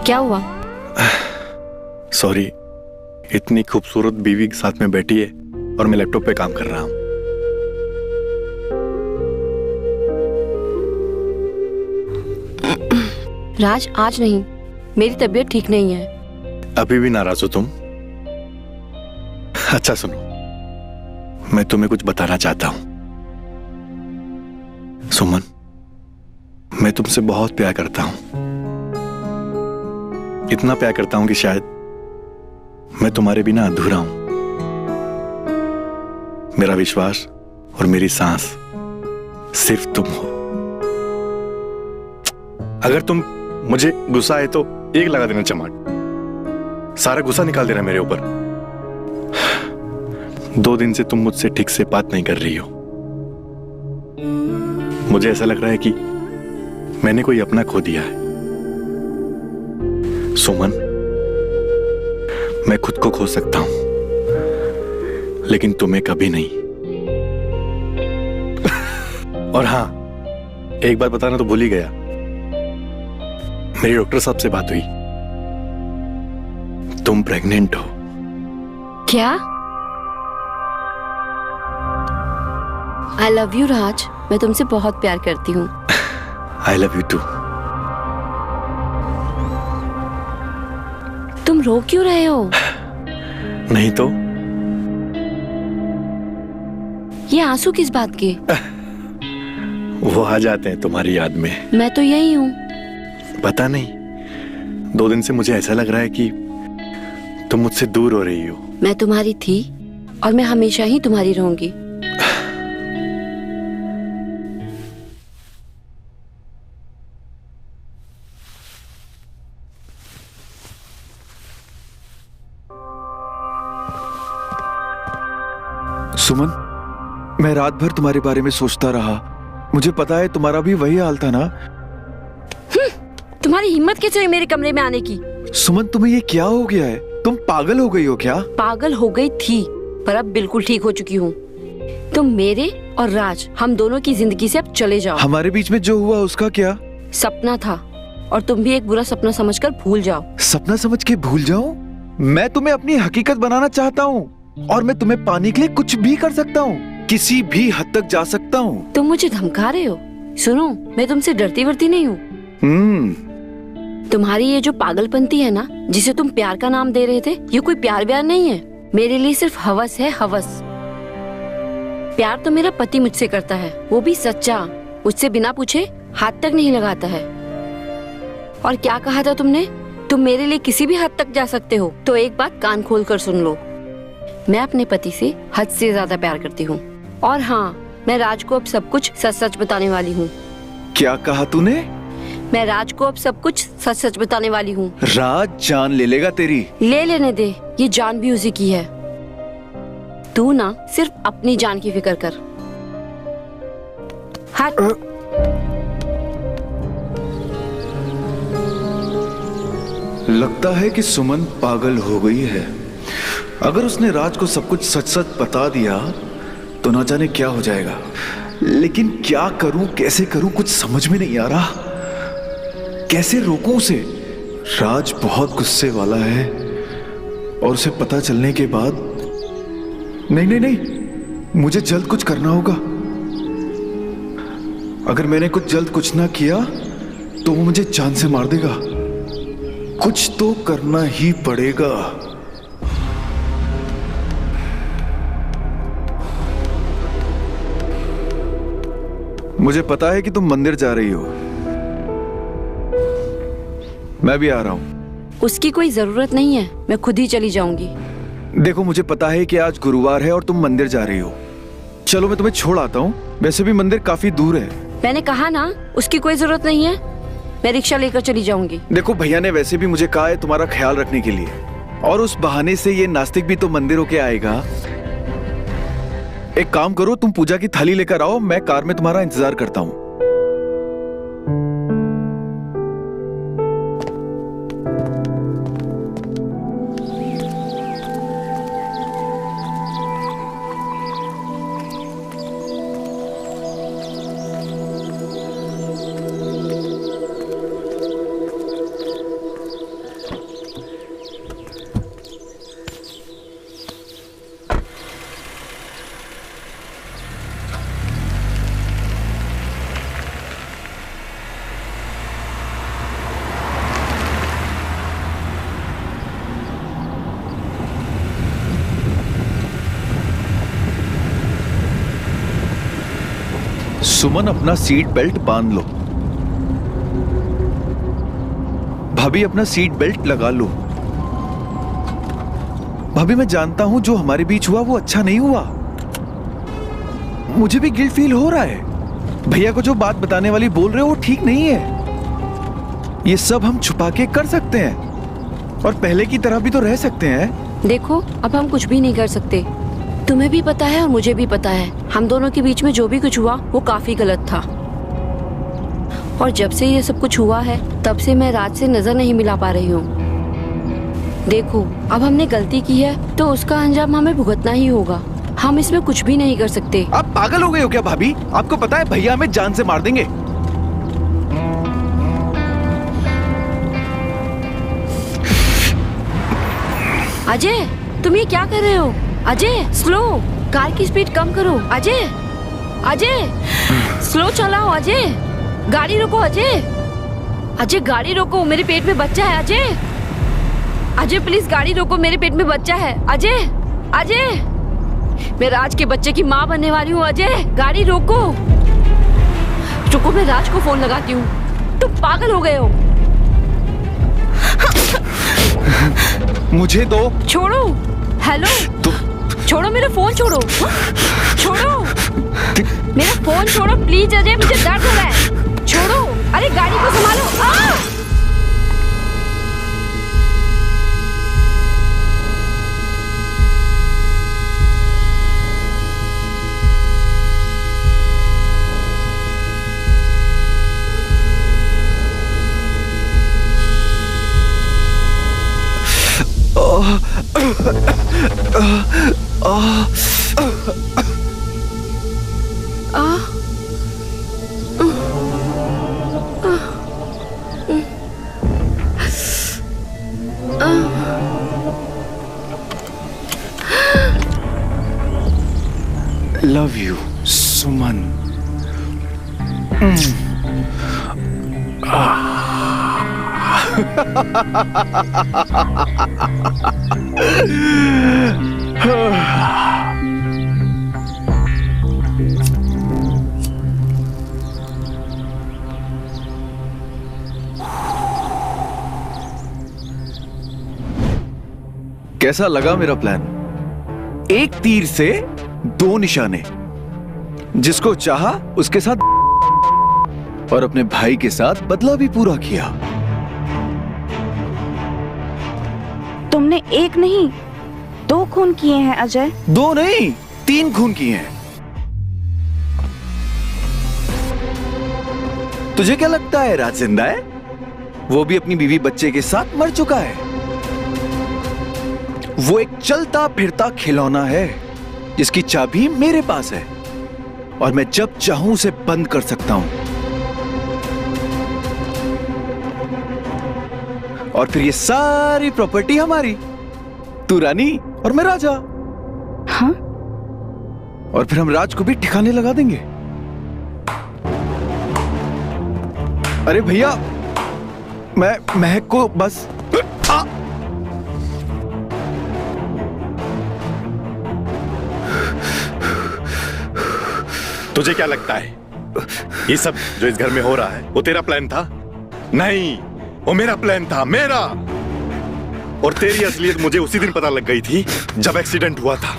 Speaker 1: क्या हुआ?
Speaker 4: सॉरी, इतनी खूबसूरत बीवी के साथ में बैठी है और मैं लैपटॉप पे काम कर रहा हूं।
Speaker 1: राज, आज नहीं, मेरी तबीयत ठीक नहीं है।
Speaker 4: अभी भी नाराज हो तुम? अच्छा सुनो, मैं तुम्हें कुछ बताना चाहता हूं। सुमन, मैं तुमसे बहुत प्यार करता हूं, इतना प्यार करता हूं कि शायद मैं तुम्हारे बिना अधूरा हूं। मेरा विश्वास और मेरी सांस सिर्फ तुम हो। अगर तुम मुझे गुस्सा है तो एक लगा देना चमाट, सारा गुस्सा निकाल देना मेरे ऊपर। 2 दिन से तुम मुझसे ठीक से बात नहीं कर रही हो। मुझे ऐसा लग रहा है कि मैंने कोई अपना खो दिया है। सुमन, मैं खुद को खो सकता हूं, लेकिन तुम्हें कभी नहीं। और हां, एक बात बताना तो भूल ही गया, मेरी डॉक्टर साहब से बात हुई, तुम प्रेग्नेंट हो।
Speaker 1: क्या? आई लव यू राज, मैं तुमसे बहुत प्यार करती हूँ।
Speaker 4: I love you too.
Speaker 1: तुम रो क्यों रहे हो?
Speaker 4: नहीं तो
Speaker 1: ये आंसू किस बात के?
Speaker 4: वो आ जाते हैं तुम्हारी याद में।
Speaker 1: मैं तो यही हूँ।
Speaker 4: पता नहीं, 2 दिन से मुझे ऐसा लग रहा है कि तुम मुझसे दूर हो रही हो।
Speaker 1: मैं तुम्हारी थी और मैं हमेशा ही तुम्हारी रहूंगी।
Speaker 2: सुमन, मैं रात भर तुम्हारे बारे में सोचता रहा। मुझे पता है तुम्हारा भी वही हाल था ना।
Speaker 1: तुम्हारी हिम्मत कैसे हुई मेरे कमरे में आने की?
Speaker 2: सुमन, तुम्हें ये क्या हो गया है? तुम पागल हो गई हो क्या?
Speaker 1: पागल हो गई थी, पर अब बिल्कुल ठीक हो चुकी हूँ। तुम मेरे और राज, हम दोनों की जिंदगी से अब चले जाओ।
Speaker 2: हमारे बीच में जो हुआ उसका क्या?
Speaker 1: सपना था, और तुम भी एक बुरा सपना समझकर भूल जाओ।
Speaker 2: सपना समझ के भूल जाओ? मैं तुम्हें अपनी हकीकत बनाना चाहता हूँ, और मैं तुम्हें पाने के लिए कुछ भी कर सकता हूँ, किसी भी हद तक जा सकता हूँ।
Speaker 1: तुम मुझे धमका रहे हो? सुनो, मैं तुमसे डरती वरती नहीं हूँ। तुम्हारी ये जो पागलपंती है ना, जिसे तुम प्यार का नाम दे रहे थे, ये कोई प्यार व्यार नहीं है। मेरे लिए सिर्फ हवस है, हवस। प्यार तो मेरा पति मुझसे करता है, वो भी सच्चा। मुझसे बिना पूछे हाथ तक नहीं लगाता है। और क्या कहा था तुमने? तुम मेरे लिए किसी भी हद तक जा सकते हो। तो एक बात कान खोल कर सुन लो, मैं अपने पति से हद से ज्यादा प्यार करती हूँ। और हाँ, मैं राज को अब सब कुछ सच सच बताने वाली हूँ।
Speaker 2: क्या कहा तूने?
Speaker 1: मैं राज को अब सब कुछ सच सच बताने वाली हूँ।
Speaker 2: राज जान ले लेगा तेरी?
Speaker 1: ले लेने दे, ये जान भी उसी की है। तू ना सिर्फ अपनी जान की फिक्र कर। हट।
Speaker 2: लगता है कि सुमन पागल हो गई है। अगर उसने राज को सब कुछ सच सच बता दिया तो ना जाने क्या हो जाएगा। लेकिन क्या करूं, कैसे करूं, कुछ समझ में नहीं आ रहा। कैसे रोकूं उसे? राज बहुत गुस्से वाला है और उसे पता चलने के बाद नहीं नहीं नहीं, मुझे जल्द कुछ करना होगा। अगर मैंने जल्द कुछ ना किया तो वो मुझे जान से मार देगा। कुछ तो करना ही पड़ेगा। मुझे पता है कि तुम मंदिर जा रही हो। मैं भी आ रहा हूं।
Speaker 1: उसकी कोई जरूरत नहीं है, मैं खुद ही चली जाऊंगी।
Speaker 2: देखो, मुझे पता है कि आज गुरुवार है और तुम मंदिर जा रही हो। चलो मैं तुम्हें छोड़ आता हूँ। वैसे भी मंदिर काफी दूर है।
Speaker 1: मैंने कहा ना, उसकी कोई जरूरत नहीं है। मैं रिक्शा लेकर चली जाऊंगी।
Speaker 2: देखो, भैया ने वैसे भी मुझे कहा है तुम्हारा ख्याल रखने के लिए, और उस बहाने से ये नास्तिक भी तो मंदिर होके आएगा। एक काम करो, तुम पूजा की थाली लेकर आओ, मैं कार में तुम्हारा इंतजार करता हूँ। सुमन, अपना सीट बेल्ट बांध लो। भाभी, अपना सीट बेल्ट लगा लो। भाभी, मैं जानता हूं जो हमारे बीच हुआ वो अच्छा नहीं हुआ। मुझे भी गिल्ट फील हो रहा है। भैया को जो बात बताने वाली बोल रहे हो वो ठीक नहीं है। ये सब हम छुपा के कर सकते हैं और पहले की तरह भी तो रह सकते हैं।
Speaker 1: देखो, अब हम कुछ भी नहीं कर सकते। तुम्हें भी पता है और मुझे भी पता है, हम दोनों के बीच में जो भी कुछ हुआ वो काफी गलत था। और जब से ये सब कुछ हुआ है तब से मैं राज से नजर नहीं मिला पा रही हूँ। देखो, अब हमने गलती की है तो उसका अंजाम हमें भुगतना ही होगा। हम इसमें कुछ भी नहीं कर सकते।
Speaker 2: आप पागल हो गए हो क्या भाभी? आपको पता है भैया हमें जान से मार देंगे।
Speaker 1: अजय, तुम ये क्या कर रहे हो? अजय, स्लो, कार की स्पीड कम करो। अजय, अजय, स्लो चलाओ। अजय, गाड़ी रोको। अजय, अजय गाड़ी रोको, मेरे पेट में बच्चा है। अजय, अजय प्लीज गाड़ी रोको, मेरे पेट में बच्चा है। अजय, अजय, मैं राज के बच्चे की माँ बनने वाली हूँ। अजय, गाड़ी रोको। रुको, मैं राज को फोन लगाती हूँ। तुम पागल हो गए हो।
Speaker 2: मुझे दो।
Speaker 1: छोड़ो। हेलो, छोड़ो मेरा फोन। छोड़ो, छोड़ो मेरा फोन। छोड़ो प्लीज। अजय, मुझे दर्द हो रहा है। छोड़ो। अरे गाड़ी को संभालो।
Speaker 2: लव यू सुमन। कैसा लगा मेरा प्लान? एक तीर से दो निशाने, जिसको चाहा उसके साथ और अपने भाई के साथ बदला भी पूरा किया।
Speaker 3: तुमने एक नहीं 2 खून किए हैं अजय।
Speaker 2: 2 नहीं 3 खून किए हैं। तुझे क्या लगता है राज जिंदा है? वो भी अपनी बीवी बच्चे के साथ मर चुका है। वो एक चलता फिरता खिलौना है जिसकी चाबी मेरे पास है और मैं जब चाहूं उसे बंद कर सकता हूं। और फिर ये सारी प्रॉपर्टी हमारी, तू रानी और मैं राजा।
Speaker 3: हाँ?
Speaker 2: और फिर हम राज को भी ठिकाने लगा देंगे। अरे भैया, मैं महक को बस
Speaker 4: तुझे क्या लगता है ये सब जो इस घर में हो रहा है वो तेरा प्लान था? नहीं, वो मेरा प्लान था, मेरा। और तेरी असलियत मुझे उसी दिन पता लग गई थी जब एक्सीडेंट हुआ था।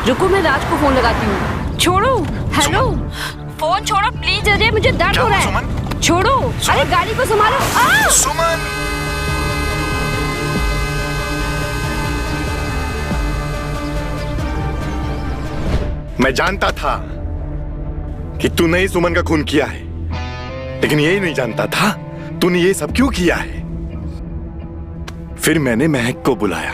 Speaker 1: रुको, मैं राज को फोन लगाती हूँ। छोड़ो। हेलो, फोन छोड़ो प्लीज अजय, मुझे दर्द हो रहा है। छोड़ो। अरे गाड़ी को संभालो।
Speaker 4: सुमन, मैं जानता था कि तूने ही सुमन का खून किया है, लेकिन यही नहीं जानता था तूने ये सब क्यों किया है। फिर मैंने महक को बुलाया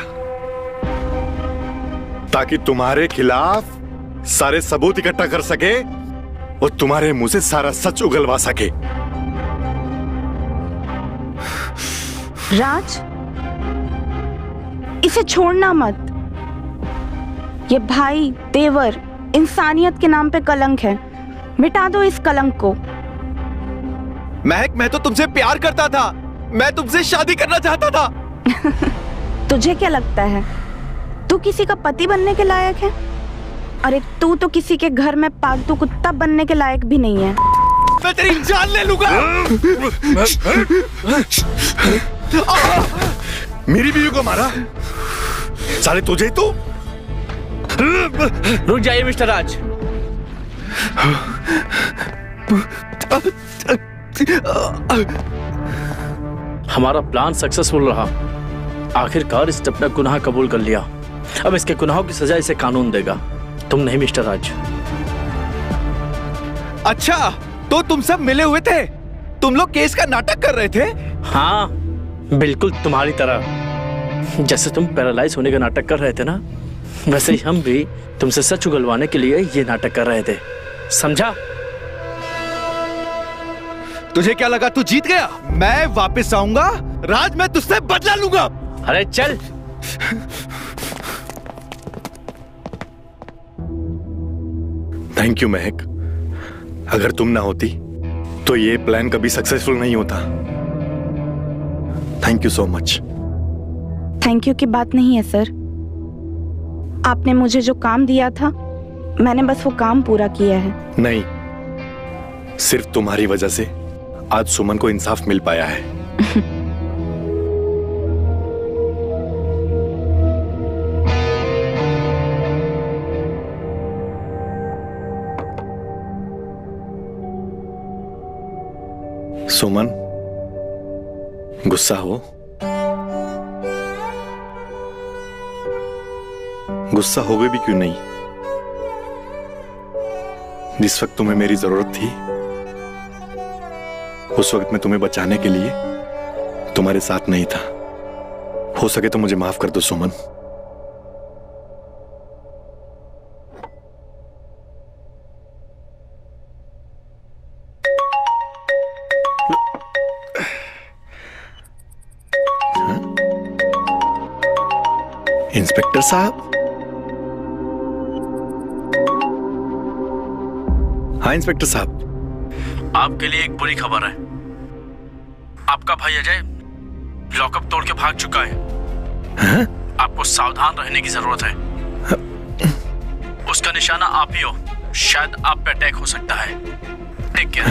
Speaker 4: ताकि तुम्हारे खिलाफ सारे सबूत इकट्ठा कर सके और तुम्हारे मुंह से सारा सच उगलवा सके।
Speaker 3: राज, इसे छोड़ना मत। ये भाई, देवर, इंसानियत के नाम पे कलंक है। मिटा दो इस कलंक को।
Speaker 2: महक, मैं तो तुमसे प्यार करता था, मैं तुमसे शादी करना चाहता था।
Speaker 3: तुझे क्या लगता है तू किसी का पति बनने के लायक है? अरे तू तो किसी के घर में पालतू कुत्ता बनने के लायक भी नहीं है।
Speaker 2: मैं तेरी जान ले लूंगा।
Speaker 4: मेरी बीवी को मारा साले तुझे तो।
Speaker 6: रुक जाइए मिस्टर राज। हमारा प्लान सक्सेसफुल रहा। आखिरकार इसने अपना गुनाह कबूल कर लिया। अब इसके गुनाहों की सजा इसे कानून देगा, तुम नहीं मिस्टर राज।
Speaker 2: अच्छा, तो तुम सब मिले हुए थे? तुम लोग केस का नाटक कर रहे थे?
Speaker 6: हाँ, बिल्कुल तुम्हारी तरह। जैसे तुम पैरालाइज होने का नाटक कर रहे थे ना, वैसे ही हम भी तुमसे सच उगलवाने के लिए ये नाटक कर रहे थे, समझा?
Speaker 2: तुझे क्या लगा तू जीत गया? मैं वापस आऊंगा राज, मैं तुझसे बदला लूंगा।
Speaker 6: अरे चल।
Speaker 4: थैंक यू महक, अगर तुम ना होती तो ये प्लान कभी सक्सेसफुल नहीं होता। Thank you so much.
Speaker 3: Thank you की बात नहीं है सर। आपने मुझे जो काम दिया था, मैंने बस वो काम पूरा किया है।
Speaker 4: नहीं, सिर्फ तुम्हारी वजह से आज सुमन को इंसाफ मिल पाया है। सुमन, गुस्सा हो? गुस्सा हो गए भी क्यों नहीं? जिस वक्त तुम्हें मेरी जरूरत थी, उस वक्त मैं तुम्हें बचाने के लिए तुम्हारे साथ नहीं था। हो सके तो मुझे माफ कर दो सुमन। इंस्पेक्टर साहब। हाँ इंस्पेक्टर साहब।
Speaker 6: आपके लिए एक बुरी खबर है। आपका भाई अजय लॉकअप तोड़ के भाग चुका है।
Speaker 4: हाँ?
Speaker 6: आपको सावधान रहने की जरूरत है। उसका निशाना आप ही हो। शायद आप पे अटैक हो सकता है। Take care.